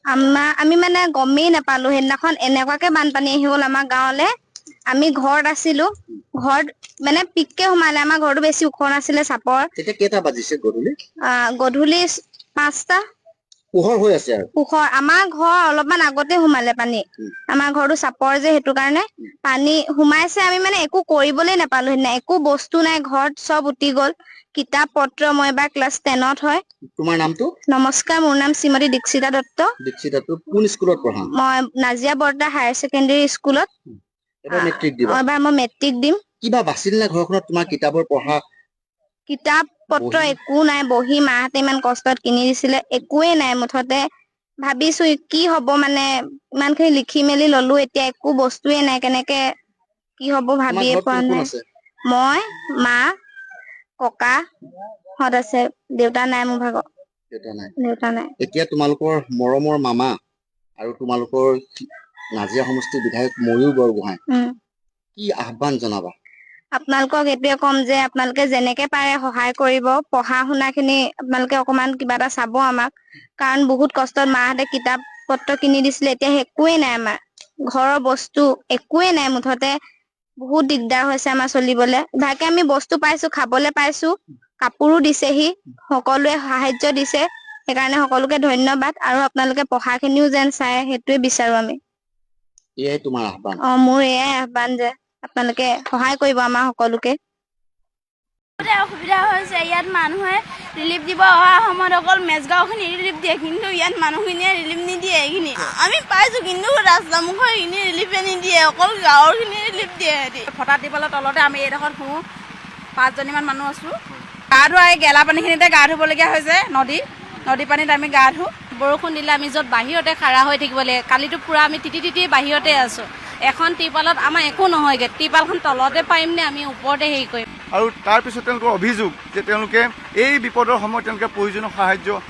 আমি মানে গমেই নাপালো সেইদিনাখন এনেকুৱাকে বানপানী আহি গ'ল আমাৰ গাঁৱলে। আমি ঘৰত আছিলো, ঘৰত মানে পিককে সোমালে। আমাৰ ঘৰটো বেছি ওখ নাছিলে, চাপৰ। তেতিয়া কেইটা বাজিছে গধূলি? গধূলি 5টা। পোহৰ হৈ আছে আৰু পোহৰ। আমাৰ ঘৰ অলপমান আগতে সোমালে পানী। আমাৰ ঘৰটো চাপৰ যে, সেইটো কাৰণে পানী সোমাইছে। আমি মানে একো কৰিবলৈ নাপালো সেইদিনা। একো বস্তু নাই ঘৰত, চব উটি গ'ল। কিতাপ পত্ৰ, মই এবাৰ ক্লাছ 10ত হয়। তোমাৰ নামটো? নমস্কাৰ, মোৰ নাম শ্ৰীমতী দীক্ষিতা দত্ত। দীক্ষিতা, কোন স্কুলত পঢ়া? মই নাজিয়া বৰদা হায়াৰ ছেকেণ্ডেৰী স্কুলত। এবাৰ মেট্ৰিক দিবা? এবাৰ মই মেট্ৰিক দিম। কিবা বাছিল নে ঘৰখনত তোমাৰ কিতাপৰ পঢ়া? কিতাপ পত্ৰ একো নাই। বহি মাহঁতে ইমান কষ্টত কিনি দিছিলে, একোৱে নাই। মুঠতে ভাবিছো কি হব, মানে ইমান খিনি লিখি মেলি ললো, এতিয়া একো বস্তুয়ে নাই। কেনেকে কি হব তোমাৰ ভাবিয়ে ঘৰত পোৱা কোন কোন নাই। আছে? মই, মা, ককা হত আছে। দেউতা নাই মোৰ ভাগৰ। দেউতা নাই। এতিয়া তোমালোকৰ মৰমৰ মামা আৰু তোমালোকৰ নাজিৰা সমষ্টিৰ বিধায়ক ময়ূৰ বৰগোহাঁই কি আহ্বান জনাবা? আপোনালোকক এইটোয়ে কম যে আপোনালোকে যেনেকে পাৰে সহায় কৰিব। পঢ়া শুনা খিনি আপোনালোকে অকমান কিবা এটা চাব আমাক, কাৰণ বহুত কষ্টত মাহঁতে কিতাপ পত্ৰ কিনি দিছিলে। এতিয়া একোৱে নাই আমাৰ ঘৰৰ বস্তু, একোৱে নাই। মুঠতে বহুত দিগদাৰ হৈছে আমাৰ চলিবলে। ভালকে আমি বস্তু পাইছো, খাবলৈ পাইছো, কাপোৰো দিছেহি, সকলোৱে সাহায্য দিছে। সেইকাৰণে সকলোকে ধন্যবাদ। আৰু আপোনালোকে পঢ়া খিনিও যেন চাই, সেইটোয়ে বিচাৰো আমি। এয়াই তোমাৰ আহ্বান? মোৰ এয়াই আহ্বান যে আপোনালোকে সহায় কৰিব আমাৰ সকলোকে। অসুবিধা হৈছে। ইয়াত মানুহে ৰিলিফ দিব অহা সময়ত অকল মেজগাঁওখিনি ৰিলিফ দিয়ে, কিন্তু ইয়াত মানুহখিনিয়ে ৰিলিফ নিদিয়ে। এইখিনি আমি পাইছো, কিন্তু ৰাস্তা মুখৰ এইখিনি ৰিলিফে নিদিয়ে, অকল গাঁৱৰ খিনি ৰিলিফ দিয়ে। ফটা টিপালৰ তলতে আমি এইডোখৰত শুওঁ, 5জনীমান মানুহ আছো। গা ধোৱা এই গেলা পানীখিনিতে গা ধুবলগীয়া হৈছে। নদী পানীত আমি গা ধুওঁ। বৰষুণ দিলে আমি য'ত বাহিৰতে খাৰা হৈ থাকিব লাগে। কালিতো পুৰা আমি তিতি বাহিৰতে আছো। এখন টিপালত আমাৰ একো নহয়গৈ। টিপালখন তলতে পাৰিম নে আমি ওপৰতে হেৰি কৰিম? আৰু তাৰপিছত তেওঁলোকৰ অভিযোগ যে তেওঁলোকে এই বিপদৰ সময়ত তেওঁলোকে প্ৰয়োজনীয়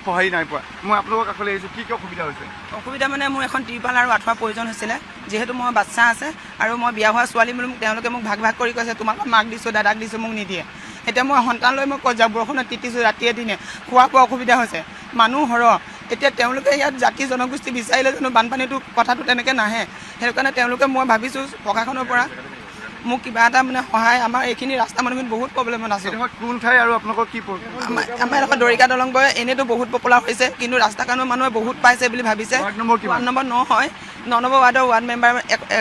সঁহাৰি নাই পোৱা। মই আপোনালোকৰ কাষলৈ আহিছোঁ, কি অসুবিধা হৈছে? অসুবিধা মানে মোৰ এখন টিৰপাল আৰু আঁঠুৱাৰ প্ৰয়োজন হৈছিলে, যিহেতু মোৰ বাচ্চা আছে আৰু মই বিয়া হোৱা ছোৱালী বুলি তেওঁলোকে মোক ভাগ কৰি কৈছে, তোমালোকক মাক দিছোঁ, দাদাক দিছোঁ, মোক নিদিয়ে। এতিয়া মই সন্তান লৈ মই বৰষুণত তিতিছোঁ, ৰাতিয়ে দিনে খোৱা বোৱা অসুবিধা হৈছে, মানুহ সৰহ। এতিয়া তেওঁলোকে ইয়াত জাতি জনগোষ্ঠী বিচাৰিলে জানো বানপানীটো কথাটো তেনেকৈ নাহে। সেইটো কাৰণে তেওঁলোকে মই ভাবিছোঁ প্ৰশাসনৰ পৰা মোক কিবা এটা মানে সহায়। আমাৰ এইখিনি ৰাস্তা মানুহখিনি বহুত প্ৰব্লেমত আছে। কোন ঠাই আৰু আপোনালোকৰ কি আমাৰ এডোখৰ দৰিকা দলং বয় এনেইতো বহুত পপুলাৰ হৈছে, কিন্তু ৰাস্তা কাৰণেও মানুহে বহুত পাইছে বুলি ভাবিছে। ৱাৰ্ড নম্বৰ 9 হয়। 9 নম্বৰ ৱাৰ্ডৰ ৱাৰ্ড মেম্বাৰ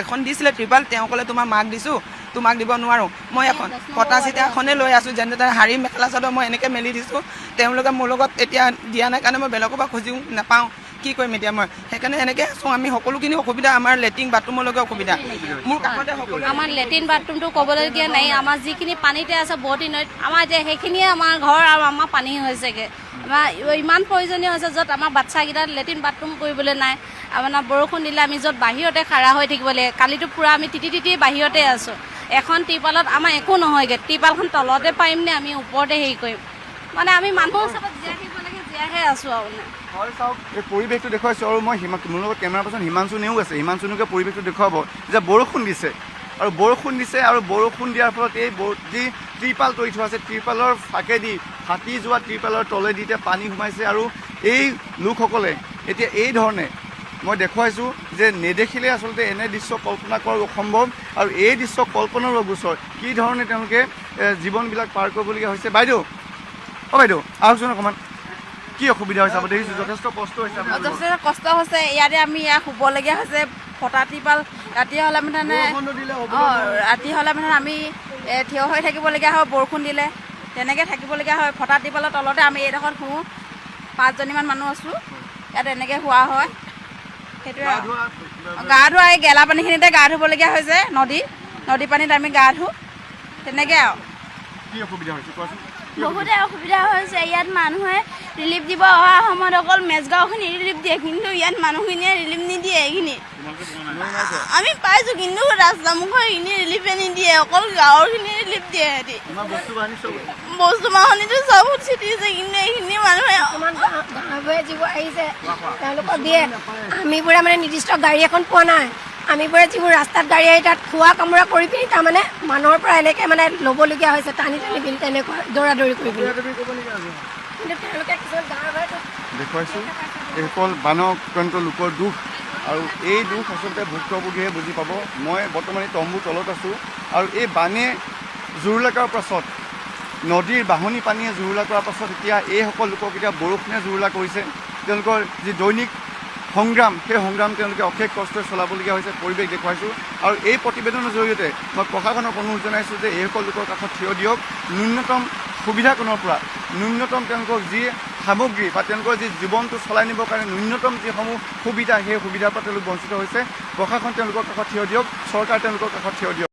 এখন দিছিলে ত্ৰিপাল। তেওঁ ক'লে তোমাৰ মাক দিছোঁ, তোমাক দিব নোৱাৰোঁ। মই এখন ফটা চিটা এখনেই লৈ আছোঁ, যেনে তেনে শাৰী মেখেলা চাদৰ মই এনেকৈ মেলি দিছোঁ। তেওঁলোকে মোৰ লগত এতিয়া দিয়া নাই কাৰণে মই বেলেগৰ পৰা খুজিও নাপাওঁ। কি কৰিম এতিয়া মই? সেইকাৰণে এনেকৈ আছোঁ। আমি সকলোখিনি অসুবিধা, আমাৰ লেট্ৰিন বাথৰুমলৈকে অসুবিধা। মোৰ কাষতে আমাৰ লেট্ৰিন বাথৰুমটো ক'বলগীয়া নাই। আমাৰ যিখিনি পানীতে আছে বৰ্তি নৈত, আমাৰ এতিয়া সেইখিনিয়ে আমাৰ ঘৰ আৰু আমাৰ পানী হৈছেগৈ। আমাৰ ইমান প্ৰয়োজনীয় হৈছে, য'ত আমাৰ বাচ্চাকেইটাত লেট্ৰিন বাথৰুম কৰিবলৈ নাই। আপোনাৰ বৰষুণ দিলে আমি য'ত বাহিৰতে খাৰা হৈ থাকিব লাগে। কালিতো পুৰা আমি তিতি বাহিৰতে আছোঁ। এখন টিপালত আমাৰ একো নহয়গৈ। টিপালখন তলতে পাৰিম নে আমি ওপৰতে হেৰি কৰিম? মানে আমি মানুহ হিচাপত জীয়াই থাকিব লাগে, জীয়াইহে আছোঁ আৰু মানে। হয়, চাওক এই পৰিৱেশটো দেখুৱাইছোঁ। আৰু মই মোৰ লগত কেমেৰা পাৰ্চন হিমাংশু নেও আছে। হিমাংশুকে পৰিৱেশটো দেখুৱাব যে বৰষুণ দিছে আৰু বৰষুণ দিয়াৰ ফলত এই যি ত্ৰিপাল তৰি থোৱা আছে, ত্ৰিপালৰ ফাকেদি ফাটি যোৱা ত্ৰিপালৰ তলেদি এতিয়া পানী সোমাইছে। আৰু এই লোকসকলে এতিয়া এই ধৰণে মই দেখুৱাইছোঁ যে নেদেখিলে আচলতে এনে দৃশ্য কল্পনা কৰা অসম্ভৱ। আৰু এই দৃশ্য কল্পনাৰ অগোচৰ কি ধৰণে তেওঁলোকে জীৱনবিলাক পাৰ কৰিবলগীয়া হৈছে। বাইদেউ আহকচোন অকণমান, কি অসুবিধা হৈছে? আপুনি দেখিছোঁ যথেষ্ট কষ্ট হৈছে। যথেষ্ট কষ্ট হৈছে। ইয়াতে আমি ইয়াত শুবলগীয়া হৈছে। ফটা টিপাল ৰাতি হ'লে মানে আমি থিয় হৈ থাকিবলগীয়া হয়। বৰষুণ দিলে তেনেকৈ থাকিবলগীয়া হয়। ফটা টিপালৰ তলতে আমি এইডোখৰত শুওঁ, 5জনীমান মানুহ আছোঁ। ইয়াত এনেকৈ শোৱা হয়। সেইটোৱে গা ধোৱা এই গেলা পানীখিনিতে গা ধুবলগীয়া হৈছে। নদী পানীত আমি গা ধুওঁ, তেনেকৈ আৰু। কি অসুবিধা হৈছে কোৱাচোন? বহুতে অসুবিধা হৈছে। ইয়াত মানুহে ৰিলিফ দিব অহা সময়ত অকল মেজগাঁওখিনি ৰিলিফ দিয়ে, কিন্তু ইয়াত মানুহখিনিয়ে ৰিলিফ নিদিয়ে। এইখিনি আমি পাইছোঁ, কিন্তু ৰাস্তা মুখৰ এইখিনি ৰিলিফে নিদিয়ে, অকল গাঁৱৰ খিনি ৰিলিফ দিয়ে। সিহঁতি বস্তু বাহনিটো চব চিটিছে, কিন্তু এইখিনি মানুহে গাঁৱে যিবোৰ আহিছে তেওঁলোকক দিয়ে। আমিবোৰে মানে নিৰ্দিষ্ট গাড়ী এখন পোৱা নাই। আমিবোৰে যিবোৰ ৰাস্তাত গাড়ী আহি তাত খোৱা কামোৰা কৰি পিনি তাৰমানে মানুহৰ পৰা এনেকৈ মানে ল'বলগীয়া হৈছে, টানি পিনি তেনেকুৱা দৌৰা দৌৰি কৰি পিনি। কিন্তু তেওঁলোকে কিছুমান গাঁৱৰ দেখুৱাইছোঁ এইসকল বানক্ৰান্ত লোকৰ দুখ আৰু এই দুখ আচলতে ভুক্তভোগীয়ে বুজি পাব। মই বৰ্তমান এই তম্বুৰ তলত আছোঁ আৰু এই বানে জুৰুলা কৰাৰ পাছত নদীৰ বাঢ়নী পানীয়ে জুৰুলা কৰাৰ পাছত এতিয়া এইসকল লোকক এতিয়া বৰষুণে জুৰুলা কৰিছে। তেওঁলোকৰ যি দৈনিক সংগ্ৰাম, সেই সংগ্ৰাম তেওঁলোকে অশেষ কষ্টৰে চলাবলগীয়া হৈছে। পৰিৱেশ দেখুৱাইছোঁ আৰু এই প্ৰতিবেদনৰ জৰিয়তে মই প্ৰশাসনক অনুৰোধ জনাইছোঁ যে এইসকল লোকৰ কাষত থিয় দিয়ক। ন্যূনতম সুবিধাকণৰ পৰা ন্যূনতম তেওঁলোকৰ যি সামগ্ৰী বা তেওঁলোকৰ যি জীৱনটো চলাই নিবৰ কাৰণে ন্যূনতম যিসমূহ সুবিধা, সেই সুবিধাৰ পৰা তেওঁলোক বঞ্চিত হৈছে। প্ৰশাসন তেওঁলোকৰ কাষত থিয় দিয়ক, চৰকাৰ তেওঁলোকৰ কাষত থিয় দিয়ক।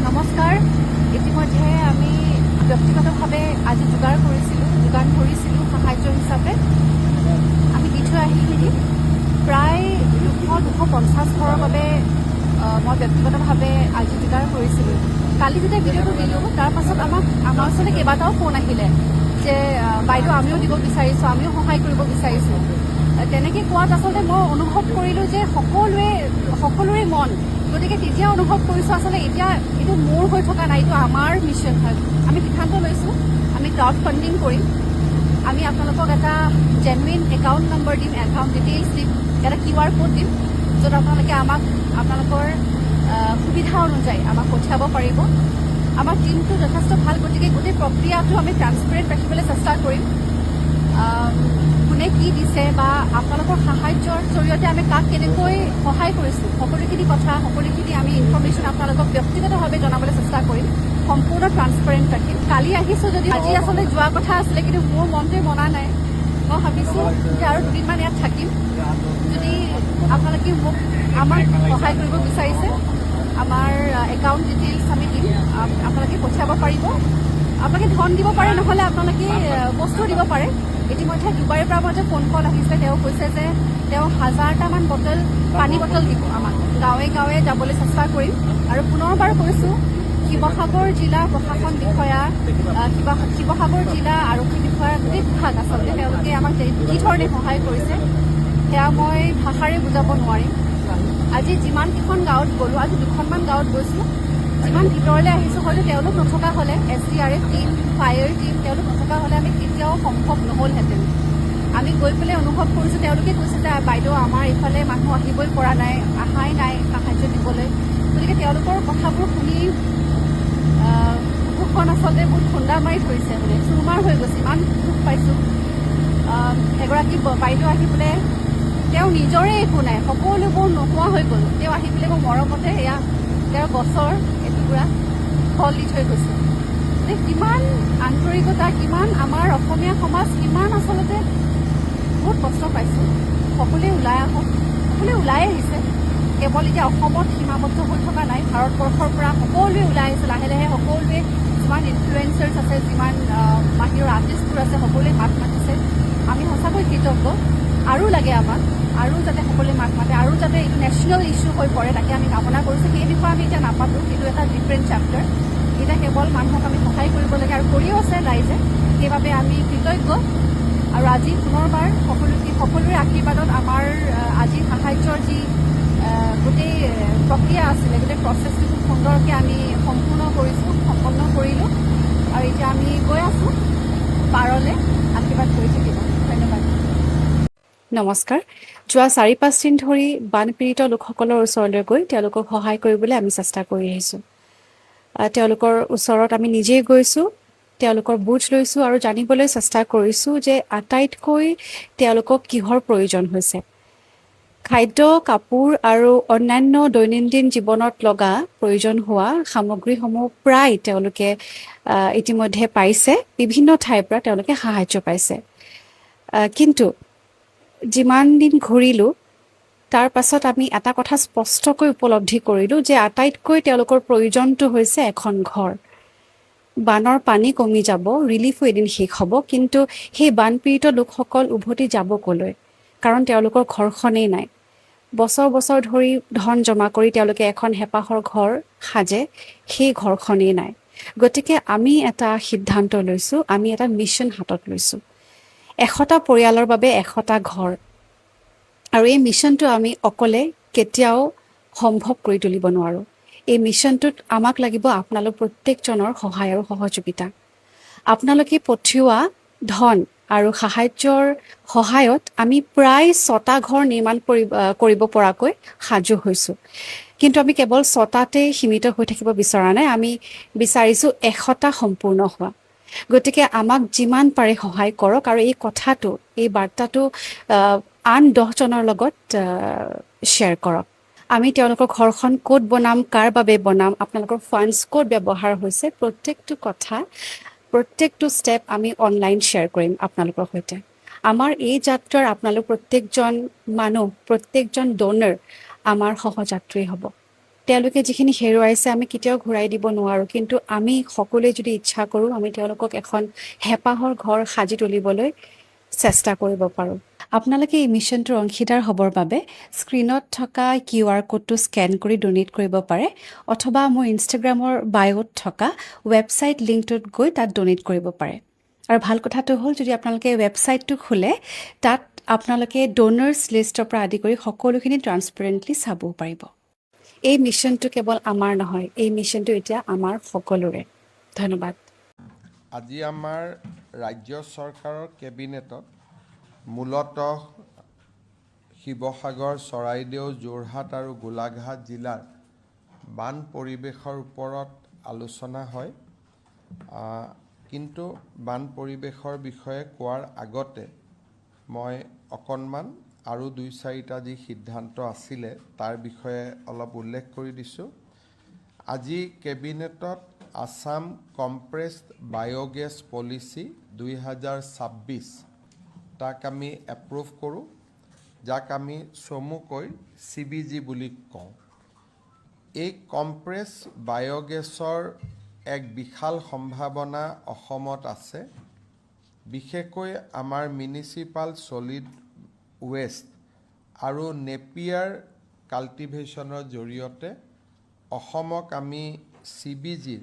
নমস্কাৰ। ইতিমধ্যে আমি ব্যক্তিগতভাৱে আজি যোগান ধৰিছিলোঁ সাহায্য হিচাপে। আমি দি থৈ আহিলোঁ প্ৰায় 250 ঘৰৰ বাবে মই ব্যক্তিগতভাৱে আজি যোগাৰ কৰিছিলোঁ। কালি যেতিয়া ভিডিঅ'টো দিলোঁ তাৰ পাছত আমাৰ ওচৰলৈ কেইবাটাও ফোন আহিলে যে বাইদেউ আমিও দিব বিচাৰিছোঁ, আমিও সহায় কৰিব বিচাৰিছোঁ। তেনেকৈ কোৱাত আচলতে মই অনুভৱ কৰিলোঁ যে সকলোৰে মন, গতিকে তেতিয়া অনুভৱ কৰিছোঁ আচলতে এতিয়া এইটো মোৰ হৈ থকা নাই, এইটো আমাৰ মিছন হয়। আমি সিদ্ধান্ত লৈছোঁ আমি ক্ৰাউড ফাণ্ডিং কৰিম। আমি আপোনালোকক এটা জেনুইন একাউণ্ট নম্বৰ দিম, একাউণ্ট ডিটেইলছ দিম, এটা QR কোড দিম, য'ত আপোনালোকে আপোনালোকৰ সুবিধা অনুযায়ী আমাক পঠিয়াব পাৰিব। আমাৰ টিমটো যথেষ্ট ভাল, গতিকে গোটেই প্ৰক্ৰিয়াটো আমি ট্ৰান্সপেৰেণ্ট ৰাখিবলৈ চেষ্টা কৰিম। কোনে কি দিছে বা আপোনালোকৰ সাহায্যৰ জৰিয়তে আমি কাক কেনেকৈ সহায় কৰিছোঁ, সকলোখিনি কথা, সকলোখিনি আমি ইনফৰ্মেশ্যন আপোনালোকক ব্যক্তিগতভাৱে জনাবলৈ চেষ্টা কৰিম। সম্পূৰ্ণ ট্ৰান্সপেৰেণ্ট ৰাখিম। কালি আহিছোঁ যদি আজি আচলতে যোৱা কথা আছিলে, কিন্তু মোৰ মনটোৱে মনা নাই। মই ভাবিছোঁ যে আৰু 2 দিনমান ইয়াত থাকিম। যদি আপোনালোকে আমাক সহায় কৰিব বিচাৰিছে, আমাৰ একাউণ্ট ডিটেইলছ আমি দিম, আপোনালোকে পঠিয়াব পাৰিব। আপোনালোকে ধন দিব পাৰে, নহ'লে আপোনালোকে বস্তু দিব পাৰে। ইতিমধ্যে দুবাৰৰ পৰা মাজত ফোন কল আহিছে। তেওঁ কৈছে যে তেওঁ 1000টামান পানী বটল দিব আমাক। গাঁৱে গাঁৱে যাবলৈ চেষ্টা কৰিম। আৰু পুনৰবাৰ কৈছোঁ, শিৱসাগৰ জিলা প্ৰশাসন বিষয়া, শিৱসাগৰ জিলা আৰক্ষী বিষয়া, গোটেই বিভাগ আচলতে তেওঁলোকে আমাক যি ধৰণে সহায় কৰিছে সেয়া মই ভাষাৰে বুজাব নোৱাৰিম। আজি যিমানকেইখন গাঁৱত গ'লোঁ, আজি 2খনমান গাঁৱত গৈছোঁ, যিমান ভিতৰলৈ আহিছোঁ, হয়তো তেওঁলোক নথকা হ'লে, SDRF টিম, ফায়াৰ টিম তেওঁলোক নথকা হ'লে আমি কেতিয়াও সম্ভৱ নহ'লহেঁতেন। আমি গৈ পেলাই অনুভৱ কৰিছোঁ, তেওঁলোকে কৈছে যে বাইদেউ আমাৰ এইফালে মানুহ আহিবই পৰা নাই, অহাই নাই সাহায্য দিবলৈ। গতিকে তেওঁলোকৰ কথাবোৰ শুনি বুকুখন আচলতে বহুত খুন্দা মাৰি ধৰিছে, মানে চুৰমাৰ হৈ গৈছে, ইমান দুখ পাইছোঁ। এগৰাকী বাইদেউ আহি পেলাই তেওঁ নিজৰে একো নাই, সকলোবোৰ নোহোৱা হৈ গ'ল। তেওঁ আহি পেলাই মোৰ মৰমতে এয়া তেওঁৰ গছৰ এটুকুৰা ফল দি থৈ গৈছে। কিমান আন্তৰিকতা, কিমান আমাৰ অসমীয়া সমাজ কিমান আচলতে বহুত কষ্ট পাইছোঁ। সকলোৱে ওলাই আহক, সকলোৱে ওলাই আহিছে। কেৱল এতিয়া অসমত সীমাবদ্ধ হৈ থকা নাই, ভাৰতবৰ্ষৰ পৰা সকলোৱে ওলাই আহিছে। লাহে লাহে সকলোৱে, যিমান ইনফ্লুৱেঞ্চাৰ্ছ আছে, যিমান বাহিৰৰ আৰ্টিষ্টবোৰ আছে, সকলোৱে মাত মাতিছে। আমি সঁচাকৈ কৃতজ্ঞ। আৰু লাগে আমাক, আৰু যাতে সকলোৱে মাত মাতে, আৰু যাতে এইটো নেশ্যনেল ইছ্যু হৈ পৰে, তাকে আমি কামনা কৰিছোঁ। সেই বিষয়ে আমি এতিয়া নাপাতোঁ, সেইটো এটা ডিফাৰেণ্ট চেপ্টাৰ। এতিয়া কেৱল মানুহক আমি সহায় কৰিব লাগে আৰু কৰিও আছে ৰাইজে, সেইবাবে আমি কৃতজ্ঞ। আৰু আজি পুনৰবাৰ সকলোৰে আশীৰ্বাদত আমাৰ আজি সাহায্যৰ যি গোটেই প্ৰক্ৰিয়া আছিলে, গোটেই প্ৰচেছটো খুব সুন্দৰকৈ আমি সম্পন্ন কৰিলোঁ। আৰু এতিয়া আমি গৈ আছোঁ পাৰলৈ, আশীৰ্বাদ কৰি থাকিব। ধন্যবাদ। নমস্কাৰ। যোৱা ৪-৫ দিন ধৰি বানপীড়িত লোকসকলৰ ওচৰলৈ গৈ তেওঁলোকক সহায় কৰিবলৈ আমি চেষ্টা কৰি আহিছোঁ। তেওঁলোকৰ ওচৰত আমি নিজেই গৈছোঁ, তেওঁলোকৰ বুজ লৈছোঁ আৰু জানিবলৈ চেষ্টা কৰিছোঁ যে আটাইতকৈ তেওঁলোকক কিহৰ প্ৰয়োজন হৈছে। খাদ্য, কাপোৰ আৰু অন্যান্য দৈনন্দিন জীৱনত লগা প্ৰয়োজন হোৱা সামগ্ৰীসমূহ প্ৰায় তেওঁলোকে ইতিমধ্যে পাইছে, বিভিন্ন ঠাইৰ পৰা তেওঁলোকে সাহায্য পাইছে। কিন্তু যিমান দিন ঘূৰিলোঁ তাৰ পাছত আমি এটা কথা স্পষ্টকৈ উপলব্ধি কৰিলোঁ যে আটাইতকৈ তেওঁলোকৰ প্ৰয়োজনটো হৈছে এখন ঘৰ। বানৰ পানী কমি যাব, ৰিলিফো এদিন শেষ হ'ব, কিন্তু সেই বানপীড়িত লোকসকল উভতি যাব ক'লৈ? কাৰণ তেওঁলোকৰ ঘৰখনেই নাই। বছৰ বছৰ ধৰি ধন জমা কৰি তেওঁলোকে এখন হেঁপাহৰ ঘৰ সাজে, সেই ঘৰখনেই নাই। গতিকে আমি এটা সিদ্ধান্ত লৈছোঁ, আমি এটা মিছন হাতত লৈছোঁ। 100টা পৰিয়ালৰ বাবে 100টা ঘৰ। আৰু এই মিছনটো আমি অকলে কেতিয়াও সম্ভৱ কৰি তুলিব নোৱাৰোঁ। এই মিছনটোত আমাক লাগিব আপোনালোক প্ৰত্যেকজনৰ সহায় আৰু সহযোগিতা। আপোনালোকে পঠিওৱা ধন আৰু সাহায্যৰ সহায়ত আমি প্ৰায় 6টা ঘৰ নিৰ্মাণ কৰিব পৰাকৈ সাজু হৈছোঁ। কিন্তু আমি কেৱল 6টাতেই সীমিত হৈ থাকিব বিচৰা নাই, আমি বিচাৰিছোঁ 100টা সম্পূৰ্ণ হোৱা। গতিকে আমাক যিমান পাৰে সহায় কৰক আৰু এই কথাটো, এই বাৰ্তাটো আন 10জনৰ লগত শ্বেয়াৰ কৰক। আমি তেওঁলোকৰ ঘৰখন ক'ত বনাম, কাৰ বাবে বনাম, আপোনালোকৰ ফাণ্ডছ ক'ত ব্যৱহাৰ হৈছে, প্ৰত্যেকটো কথা, প্ৰত্যেকটো ষ্টেপ আমি অনলাইন শ্বেয়াৰ কৰিম আপোনালোকৰ সৈতে। আমাৰ এই যাত্ৰাৰ আপোনালোক প্ৰত্যেকজন মানুহ, প্ৰত্যেকজন ড'নাৰ আমাৰ সহযাত্ৰী হ'ব। তেওঁলোকে যিখিনি হেৰুৱাইছে আমি কেতিয়াও ঘূৰাই দিব নোৱাৰোঁ, কিন্তু আমি সকলোৱে যদি ইচ্ছা কৰোঁ আমি তেওঁলোকক এখন হেঁপাহৰ ঘৰ সাজি তুলিবলৈ চেষ্টা কৰিব পাৰোঁ। আপোনালোকে এই মিছনটোৰ অংশীদাৰ হ'বৰ বাবে স্ক্ৰীণত থকা QR কোডটো স্কেন কৰি ডনেট কৰিব পাৰে, অথবা মোৰ ইনষ্টাগ্ৰামৰ বায়'ত থকা ৱেবছাইট লিংকটোত গৈ তাত ডনেট কৰিব পাৰে। আৰু ভাল কথাটো হ'ল, যদি আপোনালোকে ৱেবছাইটটো খোলে, তাত আপোনালোকে ড'নাৰ্ছ লিষ্টৰ পৰা আদি কৰি সকলোখিনি ট্ৰান্সপেৰেণ্টলি চাবও পাৰিব। এই মিছনটো কেৱল আমাৰ নহয়, এই মিছনটো এতিয়া আমাৰ সকলোৰে। ধন্যবাদ। আজি আমাৰ ৰাজ্য চৰকাৰৰ কেবিনেটত মূলতঃ শিৱসাগৰ, চৰাইদেউ, যোৰহাট আৰু গোলাঘাট জিলাৰ বান পৰিৱেশৰ ওপৰত আলোচনা হয়। কিন্তু বান পৰিৱেশৰ বিষয়ে কোৱাৰ আগতে মই অকণমান আৰু 2-4টা যি সিদ্ধান্ত আছিলে তাৰ বিষয়ে অলপ উল্লেখ কৰি দিছোঁ। আজি কেবিনেটত আছাম কম্প্ৰেছড বায়'গেছ পলিচি 2026 তাক আমি এপ্ৰুভ কৰোঁ, যাক আমি চমুকৈ CBG বুলি কওঁ। এই কম্প্ৰেছ বায়'গেছৰ এক বিশাল সম্ভাৱনা অসমত আছে। বিশেষকৈ আমাৰ মিউনিচিপাল ছলিড ৱেষ্ট আৰু নেপিয়াৰ কাল্টিভেশ্যনৰ জৰিয়তে অসমক আমি CBGৰ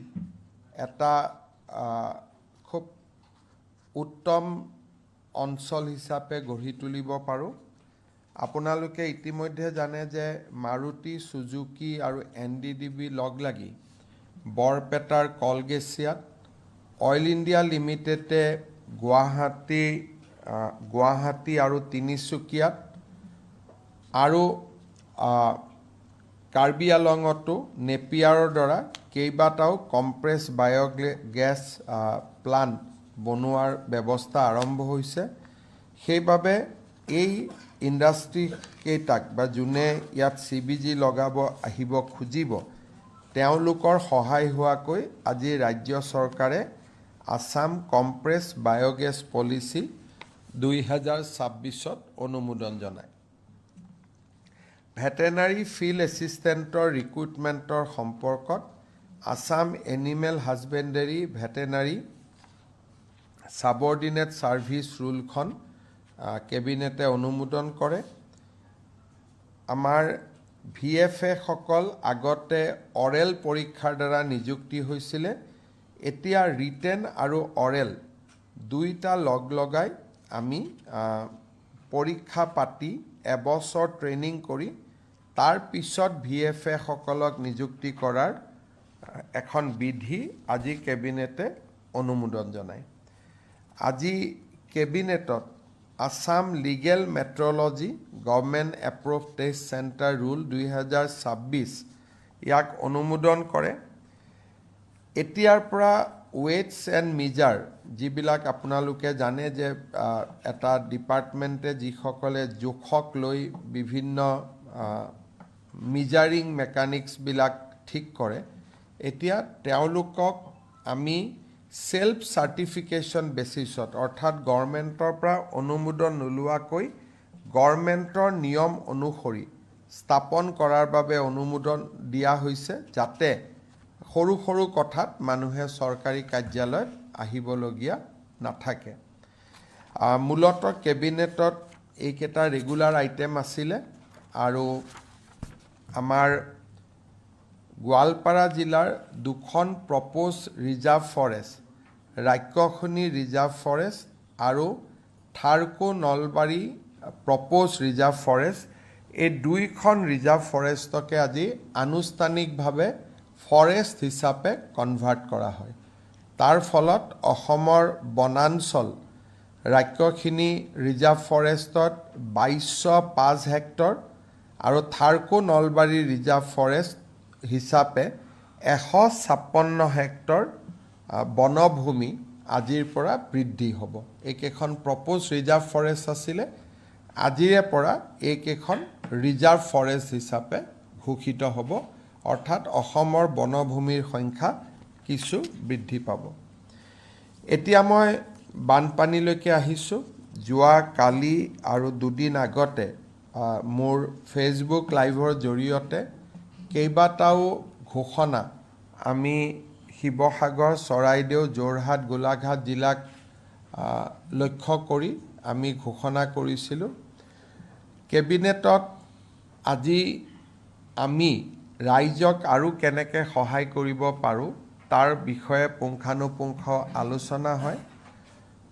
এটা খুব উত্তম অঞ্চল হিচাপে গঢ়ি তুলিব পাৰোঁ। আপোনালোকে ইতিমধ্যে জানে যে মাৰুতি, চুজুকি আৰু NDDB লগ লাগি বৰপেটাৰ কলগেছিয়াত, অইল ইণ্ডিয়া লিমিটেডে গুৱাহাটী আৰু তিনিচুকীয়াত আৰু কাৰ্বি আলঙতো নেপিয়াৰৰ দ্বাৰা কেইবাটাও কম্প্ৰেছ বায়'গেছ প্লাণ্ট বনোৱাৰ ব্যৱস্থা আৰম্ভ হৈছে। সেইবাবে এই ইণ্ডাষ্ট্ৰীকেইটাক বা যোনে ইয়াত CBG লগাব আহিব খুজিব, তেওঁলোকৰ সহায় হোৱাকৈ আজি ৰাজ্য চৰকাৰে আছাম কম্প্ৰেছ বায়'গেছ পলিচি 2026ত অনুমোদন জনায়। ভেটেনাৰী ফিল্ড এছিষ্টেণ্টৰ ৰিক্ৰুটমেণ্টৰ সম্পৰ্কত Assam animal husbandry veterinary subordinate service ৰুলখন কেবিনেটে অনুমোদন কৰে। আমাৰ VFA সকল আগতে অৰেল পৰীক্ষাৰ দ্বাৰা নিযুক্তি হৈছিলে, এতিয়া ৰিটেন আৰু অৰেল দুইটা লগাই আমি পৰীক্ষা পাতি এবছৰ ট্ৰেইনিং কৰি তাৰ পিছত VFA সকলক নিযুক্তি কৰাৰ এখন বিধি আজি কেবিনেটে অনুমোদন জনায়। আজি কেবিনেটত Assam legal metrology government approve test centre rule 2026 ইয়াক অনুমোদন কৰে। এতিয়াৰ পৰা ৱেটছ এণ্ড মিজাৰ যিবিলাক আপোনালোকে জানে যে এটা ডিপাৰ্টমেণ্টে যিসকলে জোখক লৈ বিভিন্ন মিজাৰিং মেকানিক্সবিলাক ঠিক কৰে, এতিয়া তেওঁলোকক আমি সেল্ফ চাৰ্টিফিকেশ্যন বেচিছত অৰ্থাৎ গভৰ্ণমেণ্টৰ পৰা অনুমোদন নোলোৱাকৈ গভৰ্ণমেণ্টৰ নিয়ম অনুসৰি স্থাপন কৰাৰ বাবে অনুমোদন দিয়া হৈছে, যাতে সৰু সৰু কথাত মানুহে চৰকাৰী কাৰ্যালয়ত আহিবলগীয়া নাথাকে। মূলতঃ কেবিনেটত এইকেইটা ৰেগুলাৰ আইটেম আছিলে আৰু আমাৰ গোৱালপাৰা জিলাৰ 2খন proposed reserve forest, Rakshasini reserve forest আৰু Tharko Nalbari proposed reserve forest, এই 2খন ৰিজাৰ্ভ ফৰেষ্টকে আজি আনুষ্ঠানিকভাৱে ফৰেষ্ট হিচাপে কনভাৰ্ট কৰা হয়। তাৰ ফলত অসমৰ বনাঞ্চল ৰাক্ষসনী ৰিজাৰ্ভ ফৰেষ্টত 2205 হেক্টৰ আৰু থাৰ্কো নলবাৰী ৰিজাৰ্ভ ফৰেষ্ট হিচাপে 156 হেক্টৰ বনভূমি আজিৰ পৰা বৃদ্ধি হ'ব। এইকেইখন প্ৰপ'জ ৰিজাৰ্ভ ফৰেষ্ট আছিলে, আজিৰে পৰা এইকেইখন ৰিজাৰ্ভ ফৰেষ্ট হিচাপে ঘোষিত হ'ব, অৰ্থাৎ অসমৰ বনভূমিৰ সংখ্যা কিছু বৃদ্ধি পাব। এতিয়া মই বানপানীলৈকে আহিছোঁ। যোৱা কালি আৰু 2 দিন আগতে মোৰ ফেচবুক লাইভৰ জৰিয়তে কেইবাটাও ঘোষণা আমি শিৱসাগৰ, চৰাইদেউ, যোৰহাট, গোলাঘাট জিলাক লক্ষ্য কৰি আমি ঘোষণা কৰিছিলোঁ। কেবিনেটত আজি আমি ৰাইজক আৰু কেনেকৈ সহায় কৰিব পাৰোঁ তাৰ বিষয়ে পুংখানুপুংখ আলোচনা হয়।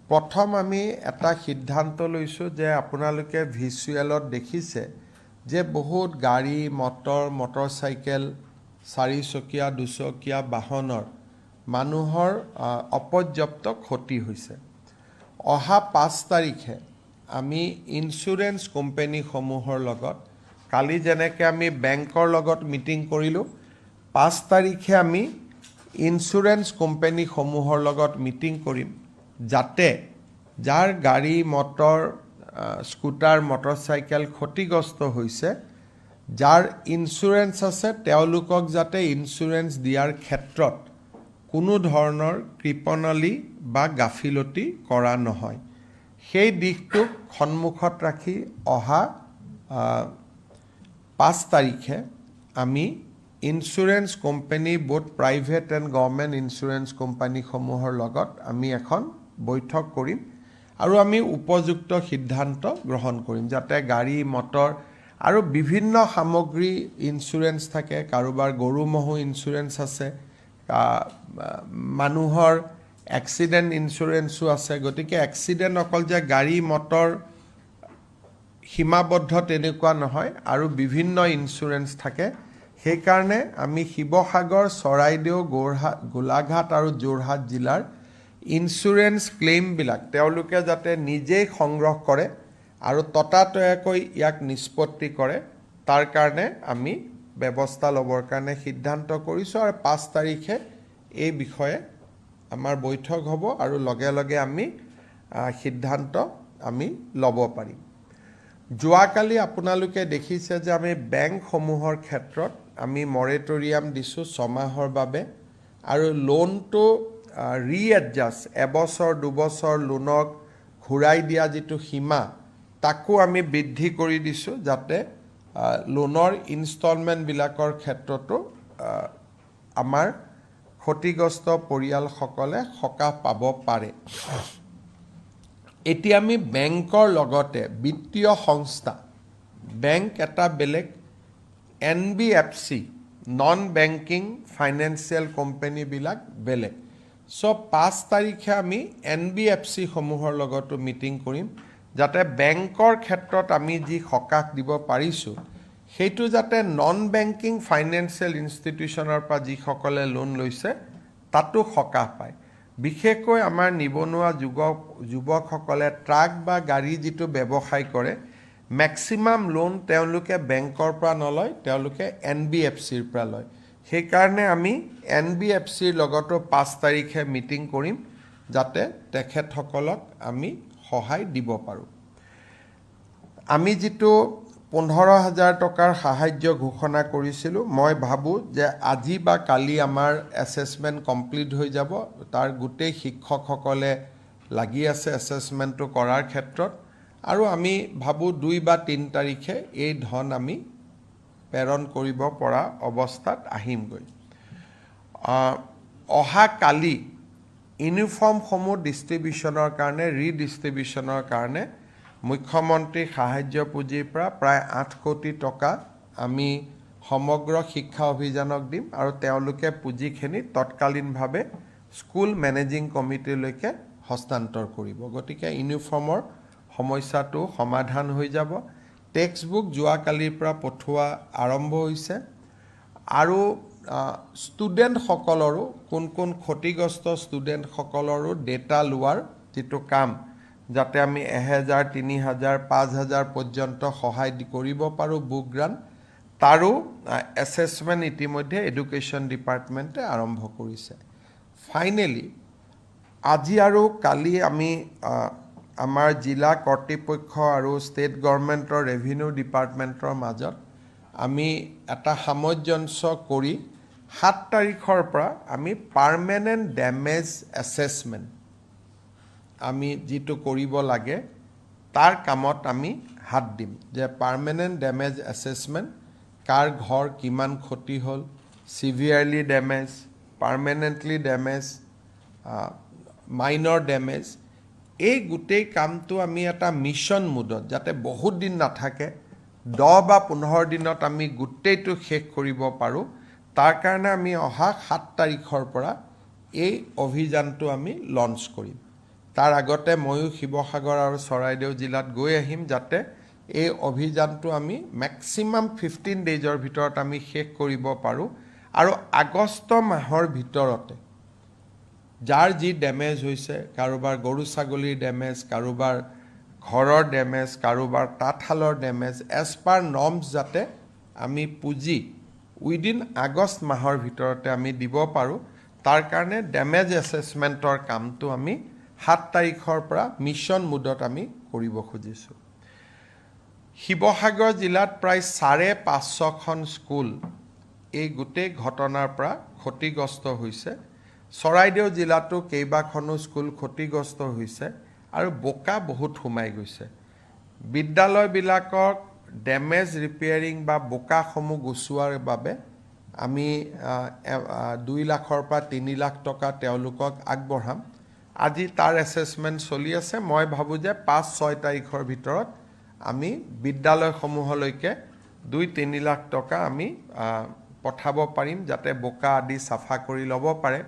প্ৰথম আমি এটা সিদ্ধান্ত লৈছোঁ যে আপোনালোকে ভিজুৱেলত দেখিছে যে বহুত গাড়ী মটৰচাইকেল, 4চকীয়া 2চকীয়া বাহনৰ মানুহৰ অপৰ্যাপ্ত ক্ষতি হৈছে। অহা 5 তাৰিখে আমি ইঞ্চুৰেঞ্চ কোম্পানীসমূহৰ লগত, কালি যেনেকৈ আমি বেংকৰ লগত মিটিং কৰিলোঁ, 5 তাৰিখে আমি ইঞ্চুৰেঞ্চ কোম্পানীসমূহৰ লগত মিটিং কৰিম, যাতে যাৰ গাড়ী মটৰ স্কুটাৰ মটৰচাইকেল ক্ষতিগ্ৰস্ত হৈছে, যাৰ ইঞ্চুৰেঞ্চ আছে তেওঁলোকক যাতে ইঞ্চুৰেঞ্চ দিয়াৰ ক্ষেত্ৰত কোনো ধৰণৰ কৃপণালী বা গাফিলতি কৰা নহয়, সেই দিশটোক সন্মুখত ৰাখি অহা 5 তাৰিখে আমি insurance company, both private and government insurance কোম্পানীসমূহৰ লগত আমি এখন বৈঠক কৰিম আৰু আমি উপযুক্ত সিদ্ধান্ত গ্ৰহণ কৰিম, যাতে গাড়ী মটৰ আৰু বিভিন্ন সামগ্ৰী ইঞ্চুৰেঞ্চ থাকে। কাৰোবাৰ গৰু ম'হো ইঞ্চুৰেঞ্চ আছে, মানুহৰ এক্সিডেণ্ট ইঞ্চুৰেঞ্চো আছে। গতিকে এক্সিডেণ্ট অকল যে গাড়ী মটৰ সীমাবদ্ধ তেনেকুৱা নহয়, আৰু বিভিন্ন ইঞ্চুৰেঞ্চ থাকে। সেইকাৰণে আমি শিৱসাগৰ, চৰাইদেউ, গোলাঘাট আৰু যোৰহাট জিলাৰ ইঞ্চুৰেঞ্চ ক্লেইমবিলাক তেওঁলোকে যাতে নিজেই সংগ্ৰহ কৰে আৰু ততাতৈয়াকৈ ইয়াক নিষ্পত্তি কৰে, তাৰ কাৰণে আমি ব্যৱস্থা ল'বৰ কাৰণে সিদ্ধান্ত কৰিছোঁ। আৰু 5 তাৰিখে এই বিষয়ে আমাৰ বৈঠক হ'ব আৰু লগে লগে আমি সিদ্ধান্ত আমি ল'ব পাৰিম। যোৱাকালি আপোনালোকে দেখিছে যে আমি বেংকসমূহৰ ক্ষেত্ৰত আমি মৰেটৰিয়াম দিছোঁ 6 মাহৰ বাবে, আৰু লোনটো ৰিএডজাষ্ট, এবছৰ 2 বছৰ লোনক ঘূৰাই দিয়া যিটো সীমা, তাকো আমি বৃদ্ধি কৰি দিছোঁ, যাতে লোনৰ ইনষ্টলমেণ্টবিলাকৰ ক্ষেত্ৰতো আমাৰ ক্ষতিগ্ৰস্ত পৰিয়ালসকলে সকাহ পাব পাৰে। এতিয়া আমি বেংকৰ লগতে বিত্তীয় সংস্থা, বেংক এটা বেলেগ, NBFC নন বেংকিং ফাইনেন্সিয়েল কোম্পানীবিলাক বেলেগ। চ' 5 তাৰিখে আমি NBFC সমূহৰ লগতো মিটিং কৰিম যাতে বেংকৰ ক্ষেত্ৰত আমি যি সকাহ দিব পাৰিছোঁ সেইটো যাতে নন বেংকিং ফাইনেন্সিয়েল ইনষ্টিটিউশ্যনৰ পৰা যিসকলে লোন লৈছে তাতো সকাহ পায় বিশেষকৈ আমাৰ নিবনুৱা যুৱকসকলে ট্ৰাক বা গাড়ী যিটো ব্যৱসায় কৰে মেক্সিমাম লোন তেওঁলোকে বেংকৰ পৰা নলয় তেওঁলোকে NBFCৰ পৰা লয় সেইকাৰণে আমি NBFCৰ লগতো 5 তাৰিখে মিটিং কৰিম যাতে তেখেতসকলক আমি সহায় দিব পাৰোঁ আমি যিটো 15,000 টকাৰ সাহায্য ঘোষণা কৰিছিলোঁ মই ভাবোঁ যে আজি বা কালি আমাৰ এছেছমেণ্ট কমপ্লিট হৈ যাব তাৰ গোটেই শিক্ষকসকলে লাগি আছে এছেছমেণ্টটো কৰাৰ ক্ষেত্ৰত আৰু আমি ভাবোঁ 2 বা 3 তাৰিখে এই ধন আমি প্ৰেৰণ কৰিব পৰা অৱস্থাত আহিমগৈ অহা কালি ইউনিফৰ্মসমূহ ডিষ্ট্ৰিবিউশ্যনৰ কাৰণে ৰিডিষ্ট্ৰিবিউশ্যনৰ কাৰণে মুখ্যমন্ত্ৰী সাহায্য পুঁজিৰ পৰা প্ৰায় 8 কোটি টকা আমি সমগ্ৰ শিক্ষা অভিযানক দিম আৰু তেওঁলোকে পুঁজিখিনি তৎকালীনভাৱে স্কুল মেনেজিং কমিটিলৈকে হস্তান্তৰ কৰিব গতিকে ইউনিফৰ্মৰ সমস্যাটো সমাধান হৈ যাব টেক্সটবুক যোৱাকালিৰ পৰা পঠোৱা আৰম্ভ হৈছে আৰু ষ্টুডেণ্টসকলৰো কোন ক্ষতিগ্ৰস্ত ষ্টুডেণ্টসকলৰো ডেটা লোৱাৰ যিটো কাম যাতে আমি 1,000 3,000 5,000 পৰ্যন্ত সহায় কৰিব পাৰোঁ বুক গ্ৰাণ্ট তাৰো এছেছমেণ্ট ইতিমধ্যে এডুকেশ্যন ডিপাৰ্টমেণ্টে আৰম্ভ কৰিছে ফাইনেলি আজি আৰু কালি আমি আমাৰ জিলা কৰ্তৃপক্ষ আৰু ষ্টেট গভৰ্ণমেণ্টৰ ৰেভিনিউ ডিপাৰ্টমেণ্টৰ মাজত আমি এটা সামঞ্জস্য কৰি 7 তাৰিখৰ পৰা আমি পাৰ্মানেণ্ট ডেমেজ এছেছমেণ্ট আমি যিটো কৰিব লাগে তাৰ কামত আমি হাত দিম যে পাৰ্মানেণ্ট ডেমেজ এছেছমেণ্ট কাৰ ঘৰ কিমান ক্ষতি হ'ল severely damage permanently damage minor damage এই গোটেই কামটো আমি এটা মিছন মুডত যাতে বহুত দিন নাথাকে 10 বা 15 দিনত আমি গোটেইটো শেষ কৰিব পাৰোঁ তাৰ কাৰণে আমি অহা 7 তাৰিখৰ পৰা এই অভিযানটো আমি লঞ্চ কৰিম তাৰ আগতে ময়ো শিৱসাগৰ আৰু চৰাইদেউ জিলাত গৈ আহিম যাতে এই অভিযানটো আমি মেক্সিমাম 15 ডেজৰ ভিতৰত আমি শেষ কৰিব পাৰোঁ আৰু আগষ্ট মাহৰ ভিতৰতে যাৰ যি ডেমেজ হৈছে কাৰোবাৰ গৰু ছাগলীৰ ডেমেজ কাৰোবাৰ ঘৰৰ ডেমেজ কাৰোবাৰ তাঁতশালৰ ডেমেজ এজ পাৰ নৰ্মছ যাতে আমি পুঁজি উইদিন আগষ্ট মাহৰ ভিতৰতে আমি দিব পাৰোঁ তাৰ কাৰণে ডেমেজ এছেছমেণ্টৰ কামটো আমি 7 তাৰিখৰ পৰা মিছন মুডত আমি কৰিব খুজিছোঁ শিৱসাগৰ জিলাত প্ৰায় 550খন স্কুল এই গোটেই ঘটনাৰ পৰা ক্ষতিগ্ৰস্ত হৈছে চৰাইদেউ জিলাতো কেইবাখনো স্কুল ক্ষতিগ্ৰস্ত হৈছে আৰু বোকা বহুত সোমাই গৈছে বিদ্যালয়বিলাকক ডেমেজ ৰিপেয়াৰিং বা বোকাসমূহ গুচোৱাৰ বাবে আমি 2 লাখৰ পৰা 3 লাখ টকা তেওঁলোকক আগবঢ়াম আজি তাৰ এছেছমেণ্ট চলি আছে মই ভাবোঁ যে 5-6 তাৰিখৰ ভিতৰত আমি বিদ্যালয়সমূহলৈকে 2-3 লাখ টকা আমি পঠাব পাৰিম যাতে বোকা আদি চাফা কৰি ল'ব পাৰে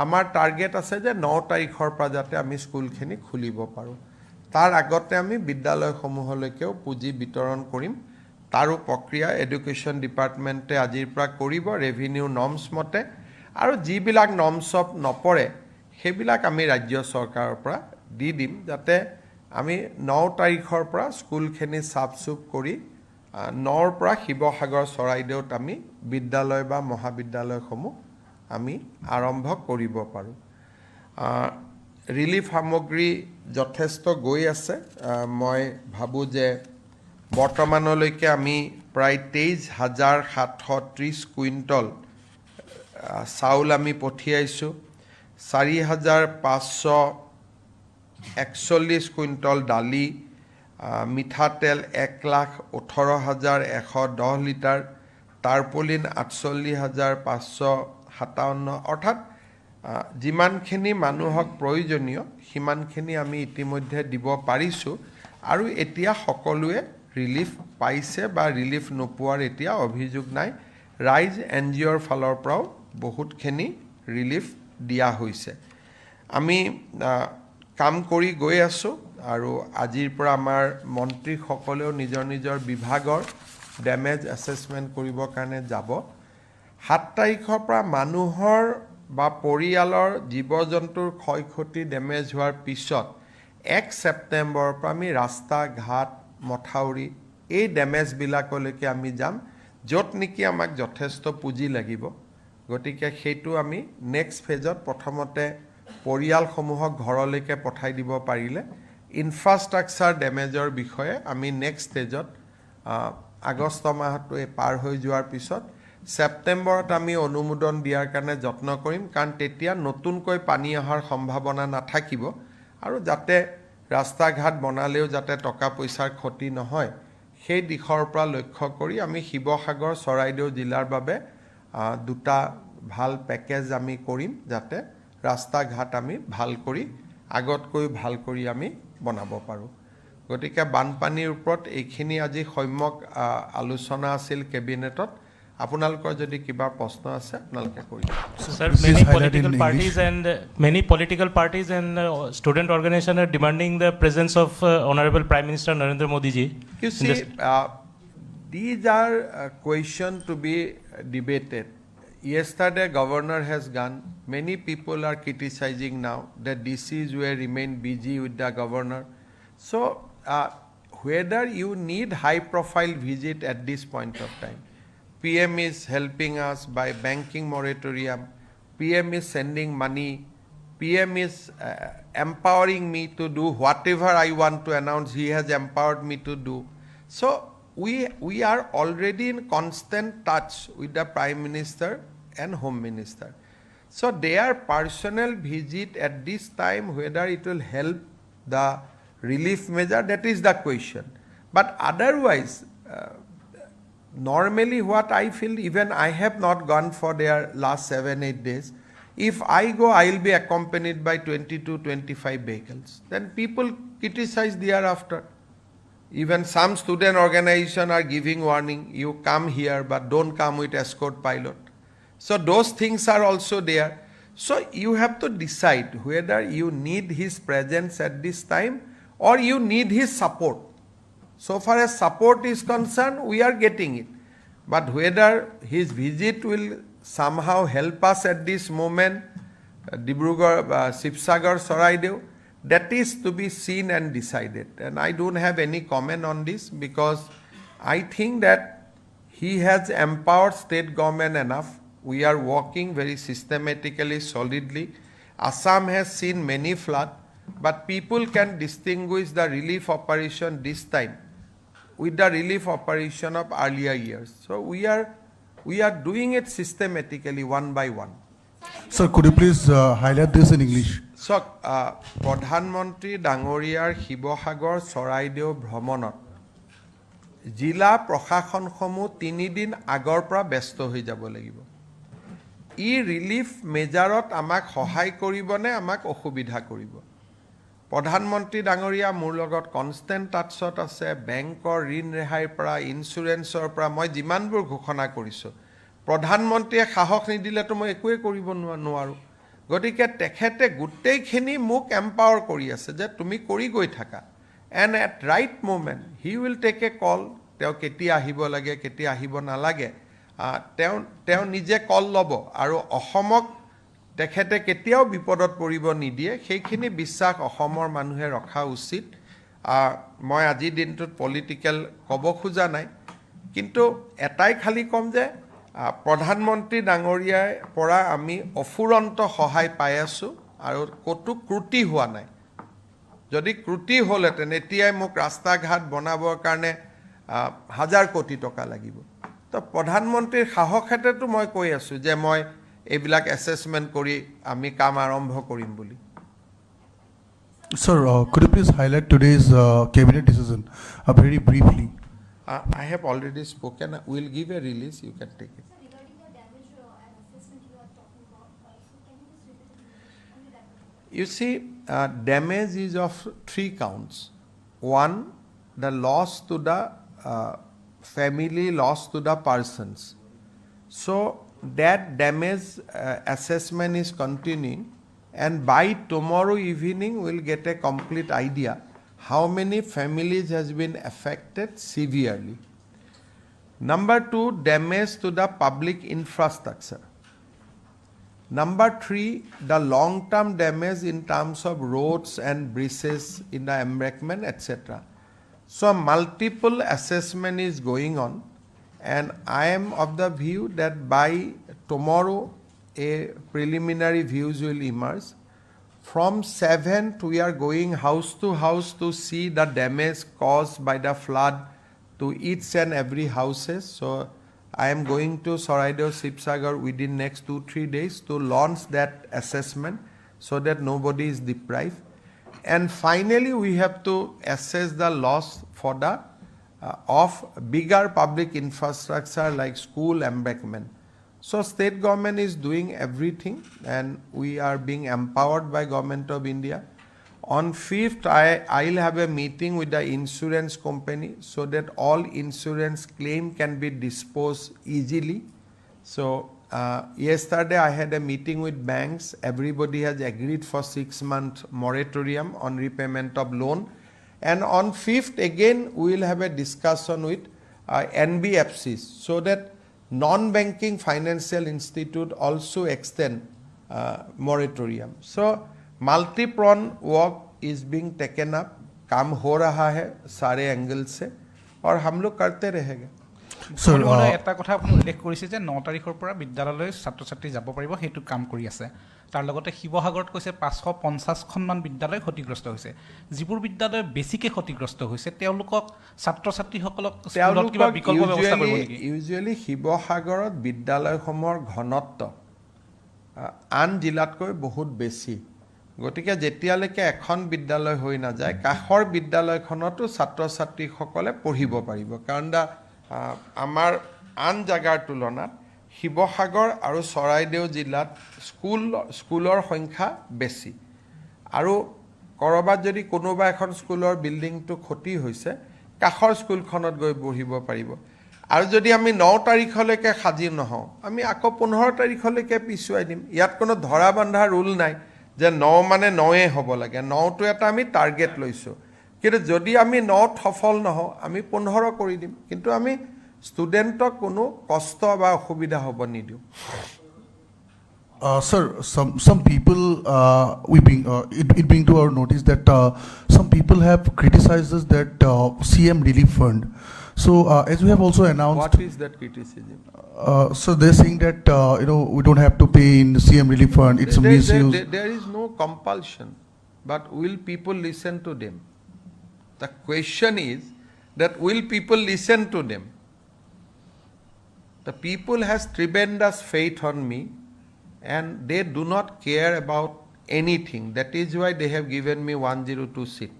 আমাৰ টাৰ্গেট আছে যে 9 তাৰিখৰ পৰা যাতে আমি স্কুলখিনি খুলিব পাৰোঁ তাৰ আগতে আমি বিদ্যালয়সমূহলৈকেও পুঁজি বিতৰণ কৰিম তাৰো প্ৰক্ৰিয়া এডুকেশ্যন ডিপাৰ্টমেণ্টে আজিৰ পৰা কৰিব ৰেভিনিউ নৰ্মছ মতে আৰু যিবিলাক নৰ্মছত নপৰে সেইবিলাক আমি ৰাজ্য চৰকাৰৰ পৰা দি দিম যাতে আমি 9 তাৰিখৰ পৰা স্কুলখিনি চাফ চুফ কৰি 9ৰ পৰা শিৱসাগৰ চৰাইদেউত আমি বিদ্যালয় বা মহাবিদ্যালয়সমূহ আমি আৰম্ভ কৰিব পাৰোঁ ৰিলিফ সামগ্ৰী যথেষ্ট গৈ আছে মই ভাবোঁ যে বৰ্তমানলৈকে আমি প্ৰায় 23,730 কুইণ্টল চাউল আমি পঠিয়াইছোঁ 4,541 কুইণ্টল দালি মিঠাতেল 1,18,110 লিটাৰ টাৰ্পলিন 48,557 অৰ্থাৎ যিমানখিনি মানুহক প্ৰয়োজনীয় সিমানখিনি আমি ইতিমধ্যে দিব পাৰিছোঁ আৰু এতিয়া সকলোৱে ৰিলিফ পাইছে বা ৰিলিফ নোপোৱাৰ এতিয়া অভিযোগ নাই ৰাইজ NGOৰ ফালৰ পৰাও বহুতখিনি ৰিলিফ দিয়া হৈছে আমি কাম কৰি গৈ আছোঁ আৰু আজিৰ পৰা আমাৰ মন্ত্ৰীসকলেও নিজৰ নিজৰ বিভাগৰ ডেমেজ এছেছমেণ্ট কৰিবৰ কাৰণে যাব 7 তাৰিখৰ পৰা মানুহৰ বা পৰিয়ালৰ জীৱ জন্তুৰ ক্ষয় ক্ষতি ডেমেজ হোৱাৰ পিছত 1 ছেপ্টেম্বৰৰ পৰা আমি ৰাস্তা ঘাট মথাউৰি এই ডেমেজবিলাকলৈকে আমি যাম য'ত নেকি আমাক যথেষ্ট পুঁজি লাগিব গতিকে সেইটো আমি নেক্সট ফেজত প্ৰথমতে পৰিয়ালসমূহক ঘৰলৈকে পঠাই দিব পাৰিলে ইনফ্ৰাষ্ট্ৰাকচাৰ ডেমেজৰ বিষয়ে আমি নেক্সট ষ্টেজত আগষ্ট মাহটো পাৰ হৈ যোৱাৰ পিছত ছেপ্টেম্বৰত আমি অনুমোদন দিয়াৰ কাৰণে যত্ন কৰিম কাৰণ তেতিয়া নতুনকৈ পানী অহাৰ সম্ভাৱনা নাথাকিব আৰু যাতে ৰাস্তা ঘাট বনালেও যাতে টকা পইচাৰ ক্ষতি নহয় সেই দিশৰ পৰা লক্ষ্য কৰি আমি শিৱসাগৰ চৰাইদেউ জিলাৰ বাবে দুটা ভাল পেকেজ আমি কৰিম যাতে ৰাস্তা ঘাট আমি ভাল কৰি আগতকৈ ভাল কৰি আমি বনাব পাৰোঁ গতিকে বানপানীৰ ওপৰত এইখিনি আজি সম্যক আলোচনা আছিল কেবিনেটত আপোনালোকৰ যদি কিবা প্ৰশ্ন আছে আপোনালোকে কৰিব Sir, many political parties and student organizations are demanding the presence of Honorable Prime Minister Narendra Modi ji. You see, these are questions to be debated. Yesterday, Governor has gone. Many people are criticizing now that DCs will remain busy with the Governor. So, whether you need high-profile visit at this point of time, PM is helping us by banking moratorium. PM is sending money. PM is empowering me to do whatever I want to announce. He has empowered me to do. So we are already in constant touch with the Prime Minister and Home Minister. So their personal visit at this time, whether it will help the relief measure, that is the question. But otherwise, normally what I feel, even I have not gone for their last 7-8 days. If I go, I will be accompanied by 20 to 25 vehicles. Then people criticize thereafter. Even some student organization are giving warning, you come here but don't come with escort pilot. So those things are also there. So you have to decide whether you need his presence at this time or you need his support. So far as support is concerned, we are getting it. But whether his visit will somehow help us at this moment, Dibrugarh, Sibsagar, Saraideo, that is to be seen and decided. And I don't have any comment on this because I think that he has empowered state government enough. We are working very systematically, solidly. Assam has seen many floods, but people can distinguish the relief operation this time with the relief operation of earlier years. So we are doing it systematically one by one. Sir, could you please highlight this in English? So, Pradhanmantri Dangoriyar Shibosagar Soraideo Bhromonot জিলা প্ৰশাসনসমূহ 3 দিন আগৰ পৰা ব্যস্ত হৈ যাব লাগিব ই relief মেজাৰত আমাক সহায় কৰিবনে আমাক অসুবিধা কৰিব প্ৰধানমন্ত্ৰী ডাঙৰীয়া মোৰ লগত কনষ্টেন্ট টাচত আছে বেংকৰ ঋণ ৰেহাইৰ পৰা ইনস্যুৰেন্সৰ পৰা মই যিমানবোৰ ঘোষণা কৰিছোঁ প্ৰধানমন্ত্ৰীয়ে সাহস নিদিলেতো মই একোৱে কৰিব নোৱাৰো গতিকে তেখেতে গোটেইখিনি মোক এম্পাৱাৰ কৰি আছে যে তুমি কৰি গৈ থাকা and at right moment he will take a call তেওঁ কেতিয়া আহিব লাগে কেতিয়া আহিব নালাগে তেওঁ নিজে কল ল'ব আৰু অসমক তেখেতে কেতিয়াও বিপদত পৰিব নিদিয়ে সেইখিনি বিশ্বাস অসমৰ মানুহে ৰখা উচিত মই আজি দিনটোত পলিটিক্যাল ক'ব খোজা নাই কিন্তু এটাই খালি কম যে প্ৰধানমন্ত্ৰী ডাঙৰীয়াৰ পৰা আমি অফুৰন্ত সহায় পাই আছো আৰু কতো ক্ৰুটি হোৱা নাই যদি ক্ৰুটি হ'লেতেন এতিয়াই মোক ৰাস্তা ঘাট বনাবৰ কাৰণে 1000 কোটি টকা লাগিব তো প্ৰধানমন্ত্ৰীৰ সাহসেতেতো মই কৈ আছো যে মই এইবিলাক এসেসমেন্ট কৰি আমি কাম আৰম্ভ কৰিম বুলি Sir, could you please highlight today's cabinet decision very briefly? I have already spoken. We'll give a release. You can take it. You see, damage is of 3 counts. One, the loss to the family, loss to the persons. So that damage assessment is continuing. and by tomorrow evening we'll get a complete idea how many families has been affected severely. Number 2, damage to the public infrastructure. Number 3, the long-term damage in terms of roads and bridges in the embankment, etc. So multiple assessment is going on, and I am of the view that by tomorrow a preliminary views will emerge. From 7th we are going house to house to see the damage caused by the flood to each and every houses. So I am going to Saraideo Sibsagar within next 2-3 days to launch that assessment so that nobody is deprived. And finally we have to assess the loss for the of bigger public infrastructure like school embankment. So state government is doing everything, and we are being empowered by Government of India. On 5th, I'll have a meeting with the insurance company so that all insurance claim can be disposed easily. So yesterday I had a meeting with banks. Everybody has agreed for 6-month moratorium on repayment of loan. And on 5th again we will have a discussion with NBFCs so that non-banking financial institute also extend moratorium. So multi-pronged work is being taken up. काम हो रहा है सारे angle से और हम लोग करते रहेंगे। এটা কথা আপুনি উল্লেখ কৰিছে যে 9 তাৰিখৰ পৰা বিদ্যালয়লৈ ছাত্ৰ ছাত্ৰী যাব পাৰিব, সেইটো কাম কৰি আছে। তাৰ লগতে শিৱসাগৰত কৈছে 550খনমান বিদ্যালয় ক্ষতিগ্ৰস্ত হৈছে। যিবোৰ বিদ্যালয় বেছিকৈ ক্ষতিগ্ৰস্ত হৈছে তেওঁলোকক ছাত্ৰ ছাত্ৰীসকলক স্কুলত কিবা বিকল্প ব্যৱস্থা কৰিব নেকি? ইউজুৱেলি শিৱসাগৰত বিদ্যালয়সমূহৰ ঘনত্ব আন জিলাতকৈ বহুত বেছি। গতিকে যেতিয়ালৈকে এখন বিদ্যালয় হৈ নাযায় কাষৰ বিদ্যালয়খনতো ছাত্ৰ ছাত্ৰীসকলে পঢ়িব পাৰিব, কাৰণ আমাৰ আন জাগাৰ তুলনাত শিৱসাগৰ আৰু চৰাইদেউ জিলাত স্কুলৰ সংখ্যা বেছি। আৰু কৰবাত যদি কোনোবা এখন স্কুলৰ বিল্ডিংটো ক্ষতি হৈছে কাষৰ স্কুলখনত গৈ পঢ়িব পাৰিব। আৰু যদি আমি 9 তাৰিখলৈকে সাজি নহওঁ আমি আকৌ 15 তাৰিখলৈকে পিছুৱাই দিম। ইয়াত কোনো ধৰা বন্ধা ৰুল নাই যে 9 মানে 9এ হ'ব লাগে। 9টো এটা আমি টাৰ্গেট লৈছোঁ, কিন্তু যদি আমি 9ত সফল নহওঁ আমি 15 কৰি দিম, কিন্তু আমি ষ্টুডেণ্টক কোনো কষ্ট বা অসুবিধা হ'ব নিদিওঁ। Sir, some people it bring to our notice that some people have criticized us that CM Relief Fund. So as we have also announced, what is that criticism? So they're saying that we don't have to pay in CM Relief Fund. It's a misuse. There is no compulsion, but will people listen to them? The question is that will people listen to them? The people has tremendous faith on me, and they do not care about anything. That is why they have given me 102 seat.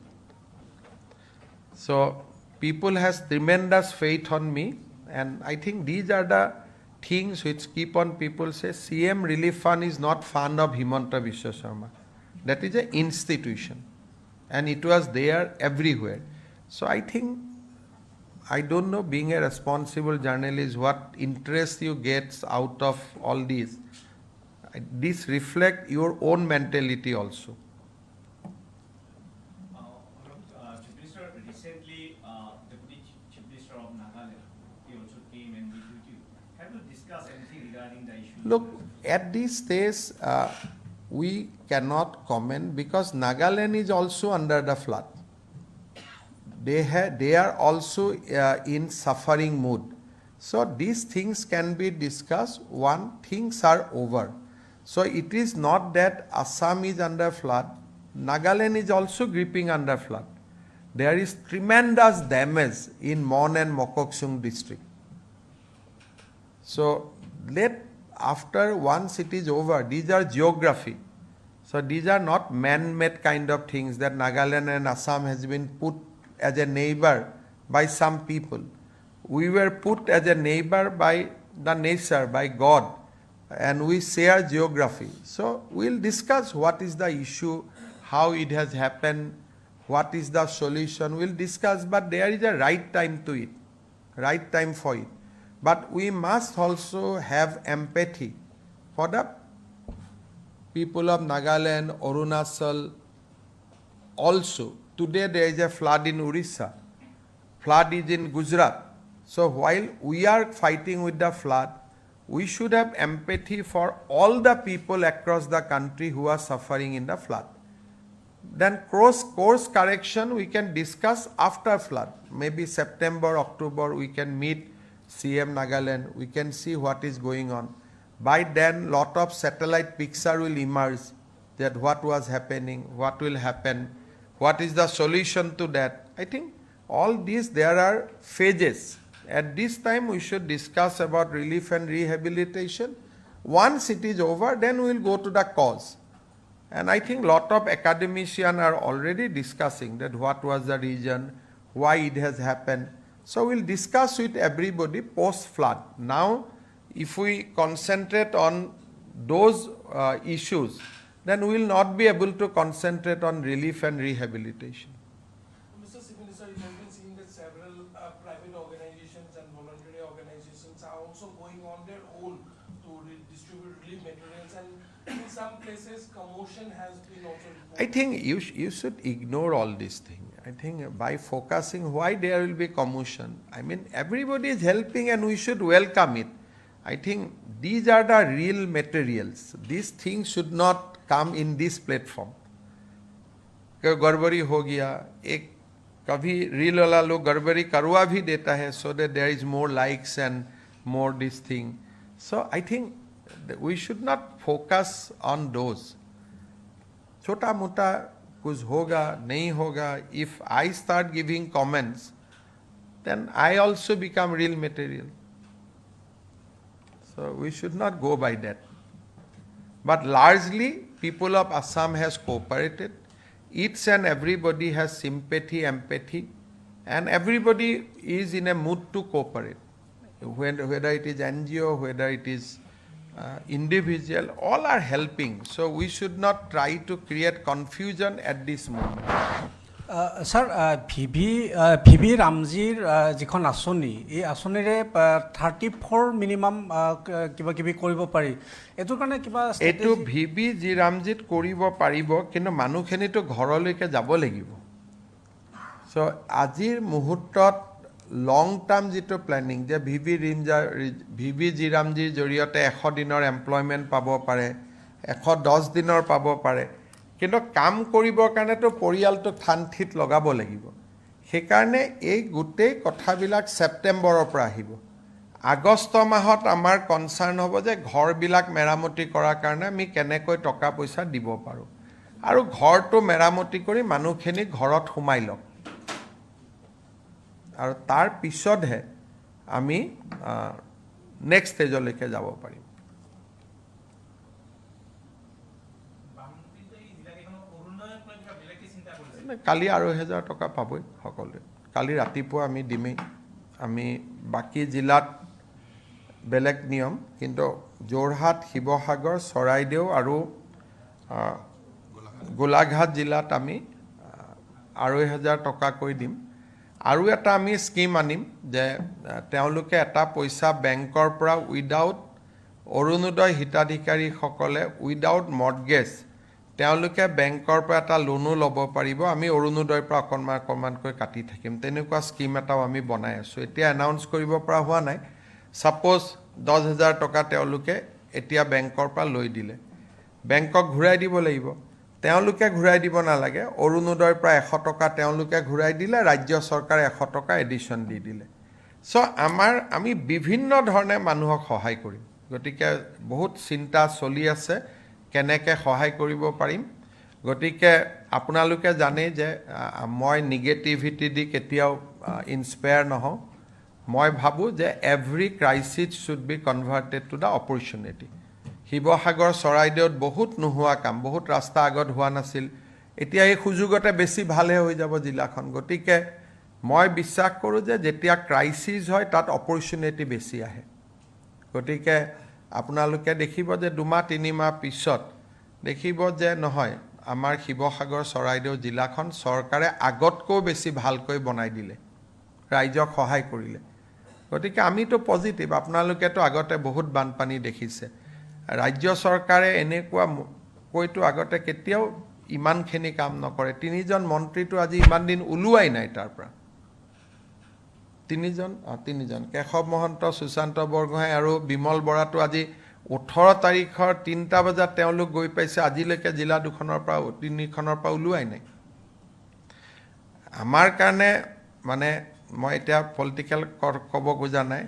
So people has tremendous faith on me, and I think these are the things which keep on people say CM Relief Fund is not fund of Himanta Biswa Sarma. That is an institution, and it was there everywhere. So I think, I don't know, being a responsible journalist, what interest you get out of all this. This reflect your own mentality also. Recently, Deputy Chief Minister of Nagaland, he also came and meet with you. Have you discussed anything regarding the issue? Look, at this stage, we cannot comment because Nagaland is also under the flood. They are also in suffering mood. So these things can be discussed once things are over. So it is not that Assam is under flood, Nagaland is also gripping under flood. There is tremendous damage in Mon and Mokoksung district. So after once it is over, these are geography. So these are not man-made kind of things that Nagaland and Assam has been put as a neighbor by some people. We were put as a neighbor by the nature, by God, and we share geography. So we'll discuss what is the issue, how it has happened, what is the solution. We'll discuss, but there is a right time to it, right time for it. But we must also have empathy for the people of Nagaland, Arunachal. Also, today there is a flood in Orissa. Flood is in Gujarat. So while we are fighting with the flood, we should have empathy for all the people across the country who are suffering in the flood. Then course correction we can discuss after flood. Maybe September, October we can meet CM Nagaland. We can see what is going on. By then lot of satellite picture will emerge that what was happening, what will happen, what is the solution to that. I think all these there are phases. At this time we should discuss about relief and rehabilitation. Once it is over, then we will go to the cause. And I think lot of academicians are already discussing that what was the reason, why it has happened. So we'll discuss with everybody post-flood. Now, if we concentrate on those issues, then we will not be able to concentrate on relief and rehabilitation. Mr. Sipini, sir, you have been seeing that several private organizations and voluntary organizations are also going on their own to distribute relief materials, and in some places commotion has been also reported. I think you should ignore all these things. I think by focusing why there will be commotion, I mean everybody is helping and we should welcome it. I think these are the real materials. These things should not come in this platform. गड़बड़ी हो गया, एक कभी reel वाला लोग गड़बड़ी करवा भी देता है so that there is more likes and more this thing. So I think we should not focus on those. छोटा मोटा कुछ होगा नहीं होगा. If I start giving comments, then I also become real material. So we should not go by that. But largely, people of Assam has cooperated. Each and everybody has sympathy, empathy, and everybody is in a mood to cooperate. Whether it is NGO, whether it is individual, all are helping. So we should not try to create confusion at this moment. Sir, VV Ramjir যিখন আঁচনি এই আঁচনিৰে 34 minimum কিবা কিবি কৰিব পাৰি এটোৰ কাৰণে কিবা এটো ভিভি জি ৰামজিত কৰিব পাৰিব কিন্তু মানুহখিনিটো ঘৰলৈকে যাব লাগিব সো আজিৰ মুহূৰ্তত লং টাৰ্ম যেটো প্ল্যানিং যে ভিভি জি ৰামজিৰ জৰিয়তে 100 দিনৰ এমপ্লয়মেন্ট পাব পাৰে 110 দিনৰ পাব পাৰে কিন্তু কাম কৰিবৰ কাৰণে তো পৰিয়ালটো থানথিত লগাব লাগিব সেই কাৰণে এই গুটেই কথাবিলাক সেপ্টেম্বৰৰ পৰা আহিব আগষ্ট মাহত আমাৰ কনসাৰ্ন হ'ব যে ঘৰবিলাক মেৰামতি কৰাৰ কাৰণে আমি কেনেকৈ টকা পইচা দিব পাৰো আৰু ঘৰটো মেৰামতি কৰি মানুহখিনি ঘৰত সোমাই লওক আৰু তাৰ পিছতহে আমি নেক্সট ষ্টেজলৈকে যাব পাৰিম কালি আৰু 1000 টকা পাবই সকলোৱে কালি ৰাতিপুৱা আমি দিমেই আমি বাকি জিলাত বেলেগ নিয়ম কিন্তু জোৰহাট শিৱসাগৰ চৰাইদেউ আৰু গোলাঘাট জিলাত আমি আৰু 1000 টকা কৈ দিম আৰু এটা আমি স্কিম আনিম যে তেওঁলোকে এটা পইচা বেংকৰ পৰা উইদাউট অৰুণোদয় হিতাধিকাৰী সকলে উইদাউট মৰ্টগেজ তেওঁলোকে বেংকৰ পৰা এটা লোনো ল'ব পাৰিব আমি অৰুণোদয়ৰ পৰা অকমানকৈ কাটি থাকিম তেনেকুৱা স্কিম এটাও আমি বনাই আছো এতিয়া এনাউন্স কৰিব পৰা হোৱা নাই সাপোজ 10000 টকা তেওঁলোকে এতিয়া বেংকৰ পৰা লৈ দিলে বেংকক ঘূৰাই দিব লাগিব তেওঁলোকে ঘূৰাই দিব নালাগে অৰুণোদয়ৰ পৰা 100 টকা তেওঁলোকে ঘূৰাই দিলে ৰাজ্য চৰকাৰে 100 টকা এডিশন দি দিলে সো আমি বিভিন্ন ধৰণে মানুহক সহায় কৰিম গতিকে বহুত চিন্তা চলি আছে কেনেকৈ সহায় কৰিব পাৰিম গতিকে আপোনালোকে জানে যে মই নেগেটিভিটি দি কেতিয়াও ইনস্পায়াৰ নহওঁ মই ভাবো যে every crisis should be converted to the opportunity Sivasagar চৰাইদেউত বহুত নোহোৱা কাম বহুত ৰাস্তা আগত হোৱা নাছিল এতিয়া এই সুযোগতে বেছি ভালে হৈ যাব জিলাখন গতিকে মই বিশ্বাস কৰো যে যেতিয়া ক্ৰাইসিস হয় তাত অপৰচুনিটি বেছি আহে গতিকে আপোনালোকে দেখিব যে 2-3 মাহ পিছত দেখিব যে নহয় আমাৰ শিৱসাগৰ চৰাইদেউ জিলাখন চৰকাৰে আগতকৈ বেছি ভালকৈ বনাই দিলে ৰাইজক সহায় কৰিলে গতিকে আমিতো পজিটিভ আপোনালোকেতো আগতে বহুত বানপানী দেখিছে ৰাজ্য চৰকাৰে এনেকুৱা কৈতো আগতে কেতিয়াও ইমানখিনি কাম নকৰে 3জন মন্ত্ৰীটো আজি ইমান দিন ওলোৱাই নাই তাৰ পৰা 3জন কেশৱ মহন্ত সুশান্ত বৰগোহাঁই আৰু বিমল বৰাটো আজি 18 তাৰিখৰ 3টা বজাত তেওঁলোক গৈ পাইছে আজিলৈকে জিলা 2খনৰ পৰা 3খনৰ পৰা ওলোৱাই নাই আমাৰ কাৰণে মানে মই এতিয়া পলিটিকেল ক'ব খোজা নাই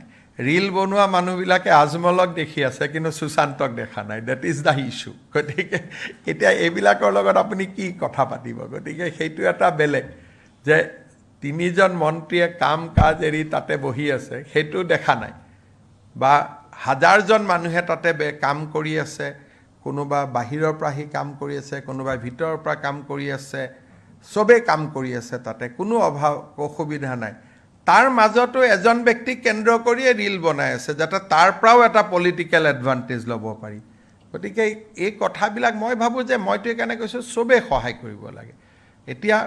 ৰীল বনোৱা মানুহবিলাকে আজমলক দেখি আছে কিন্তু সুশান্তক দেখা নাই ডেট ইজ দ্য ইছ্যু গতিকে এতিয়া এইবিলাকৰ লগত আপুনি কি কথা পাতিব গতিকে সেইটো এটা বেলেগ যে 3জন মন্ত্ৰীয়ে কাম কাজ এৰি তাতে বহি আছে সেইটো দেখা নাই বা হাজাৰজন মানুহে তাতে কাম কৰি আছে কোনোবা বাহিৰৰ পৰা আহি কাম কৰি আছে কোনোবা ভিতৰৰ পৰা কাম কৰি আছে সবে কাম কৰি আছে তাতে কোনো অভাৱ অসুবিধা নাই তাৰ মাজতো এজন ব্যক্তিক কেন্দ্ৰ কৰি ৰীল বনাই আছে যাতে তাৰ পৰাও এটা পলিটিক্যাল এডভান্টেজ ল'ব পাৰি গতিকে এই কথাবিলাক মই ভাবো যে মইতো একাৰণে কৈছো সবে সহায় কৰিব লাগে এতিয়া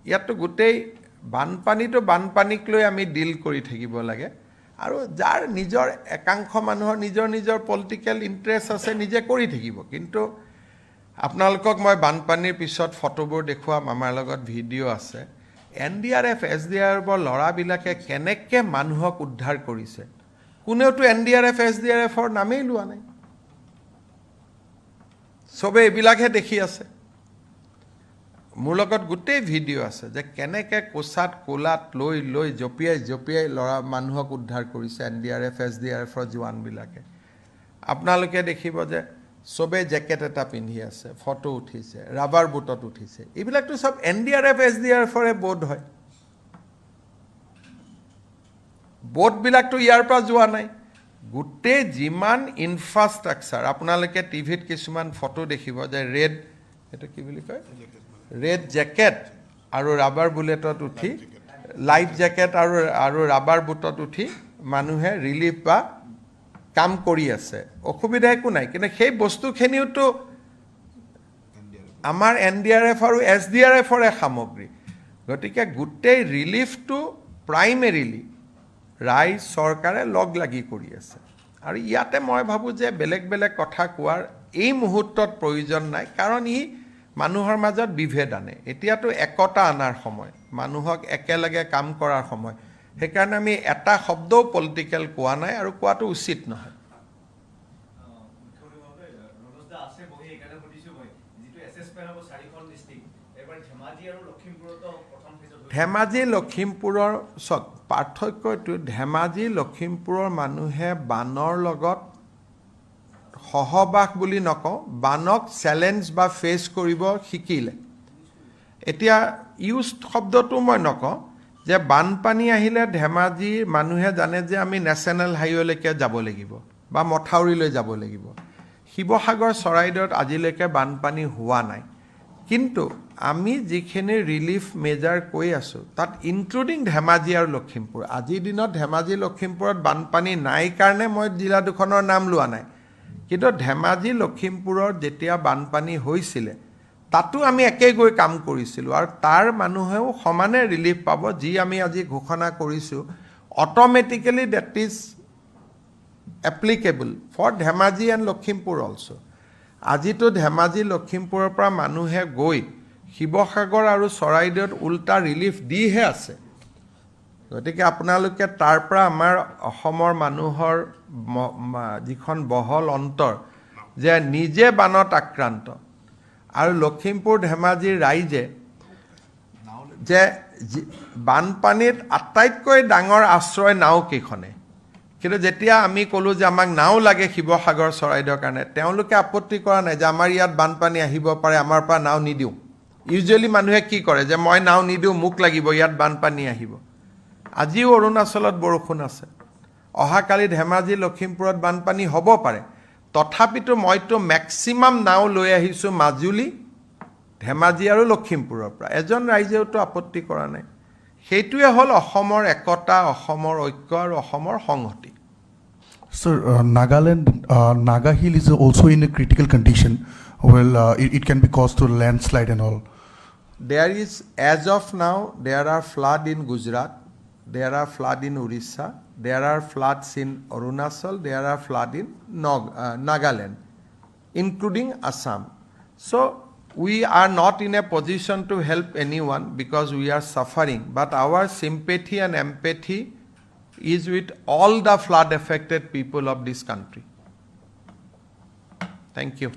ইয়াতো গোটেই বানপানীক লৈ আমি ডিল কৰি থাকিব লাগে আৰু যাৰ নিজৰ একাংশ মানুহৰ নিজৰ পলিটিক্যাল ইন্টাৰেষ্ট আছে নিজে কৰি থাকিব কিন্তু আপোনালোকক মই বানপানীৰ পিছত ফটোবোৰ দেখুৱাম আমাৰ লগত ভিডিঅ' আছে NDRF SDRF ল'ৰাবিলাকে কেনেকৈ মানুহক উদ্ধাৰ কৰিছে কোনেওতো NDRF SDRFৰ নামেই লোৱা নাই সবে এইবিলাকহে দেখি আছে মোৰ লগত গোটেই ভিডিঅ' আছে যে কেনেকৈ কোচাত কোলাত লৈ জপিয়াই ল'ৰা মানুহক উদ্ধাৰ কৰিছে NDRF SDRFৰ জোৱানবিলাকে আপোনালোকে দেখিব যে সবে জেকেট এটা পিন্ধি আছে ফটো উঠিছে ৰাবাৰ বুটত উঠিছে এইবিলাকতো সব NDRF SDRFৰে বোট হয় বোটবিলাকতো ইয়াৰ পৰা যোৱা নাই গোটেই যিমান ইনফ্ৰাষ্ট্ৰাকচাৰ আপোনালোকে টিভিত কিছুমান ফটো দেখিব যে এইটো কি বুলি কয় ৰেড জেকেট আৰু ৰাবাৰ বুলেটত উঠি লাইফ জেকেট আৰু ৰাবাৰ বুটত উঠি মানুহে ৰিলিফ বা কাম কৰি আছে অসুবিধা একো নাই কিন্তু সেই বস্তুখিনিওতো আমাৰ NDRF আৰু SDRFৰে সামগ্ৰী গতিকে গোটেই ৰিলিফটো প্ৰাইমেৰিলি ৰাইজ চৰকাৰে লগ লাগি কৰি আছে আৰু ইয়াতে মই ভাবো যে বেলেগ কথা কোৱাৰ এই মুহূৰ্তত প্ৰয়োজন নাই কাৰণ ই মানুহৰ মাজত বিভেদ আনে এতিয়াতো একতা আনাৰ সময় মানুহক একেলগে কাম কৰাৰ সময় সেইকাৰণে আমি এটা শব্দও পলিটিক্যাল কোৱা নাই আৰু কোৱাটো উচিত নহয় ধেমাজি লখিমপুৰৰ পাৰ্থক্যটো ধেমাজি লখিমপুৰৰ মানুহে বানৰ লগত সহবাস বুলি নকওঁ বানক চ্যালেঞ্জ বা ফেস কৰিব শিকিলে এতিয়া ইউজ শব্দটো মই নকওঁ যে বানপানী আহিলে ধেমাজিৰ মানুহে জানে যে আমি নেশ্যনেল হাইৱেলৈকে যাব লাগিব বা মথাউৰিলৈ যাব লাগিব শিৱসাগৰ চৰাইদেউত আজিলৈকে বানপানী হোৱা নাই কিন্তু আমি যিখিনি ৰিলিফ মেজাৰ কৈ আছো তাত ইনক্লুডিং ধেমাজি আৰু লখিমপুৰ আজিৰ দিনত ধেমাজি লখিমপুৰত বানপানী নাই কাৰণে মই জিলা 2খনৰ নাম লোৱা নাই কিন্তু ধেমাজি লখিমপুৰৰ যেতিয়া বানপানী হৈছিল তাতো আমি একে গৈ কাম কৰিছিলো আৰু তাৰ মানুহেও সমানে ৰিলিফ পাব যি আমি আজি ঘোষণা কৰিছো automatically that is applicable for Dhemaji and Lakhimpur also আজিতো ধেমাজি লখিমপুৰৰ পৰা মানুহে গৈ শিৱসাগৰ আৰু চৰাইদেউত উল্টা ৰিলিফ দিহে আছে গতিকে আপোনালোকে তাৰ পৰা আমাৰ অসমৰ মানুহৰ যিখন বহল অন্তৰ যে নিজে বানত আক্ৰান্ত আৰু লখিমপুৰ ধেমাজিৰ ৰাইজে যে বানপানীত আটাইতকৈ ডাঙৰ আশ্ৰয় নাও কেইখনে কিন্তু যেতিয়া আমি ক'লো যে আমাক নাও লাগে শিৱসাগৰ চৰাইদেউৰ কাৰণে তেওঁলোকে আপত্তি কৰা নাই যে আমাৰ ইয়াত বানপানী আহিব পাৰে আমাৰ পৰা নাও নিদিও ইউজুৱেলি মানুহে কি কৰে যে মই নাও নিদিও মোক লাগিব ইয়াত বানপানী আহিব আজিও অৰুণাচলত বৰষুণ আছে অহাকালি ধেমাজি লখিমপুৰত বানপানী হ'ব পাৰে তথাপিতো মইতো ম্যাক্সিমাম নাও লৈ আহিছো মাজুলী ধেমাজি আৰু লখিমপুৰৰ পৰা এজন ৰাইজেওতো আপত্তি কৰা নাই সেইটোৱে হল অসমৰ একতা অসমৰ ঐক্য আৰু অসমৰ সংহতি Sir, Nagaland, Naga Hill is also in a critical condition. Well, it can be caused to landslide and all. There is, as of now, there are flood in Gujarat, there are flood in Orissa, there are floods in Arunachal, there are flood in Nagaland, including Assam. So we are not in a position to help anyone because we are suffering, but our sympathy and empathy is with all the flood affected people of this country. Thank you.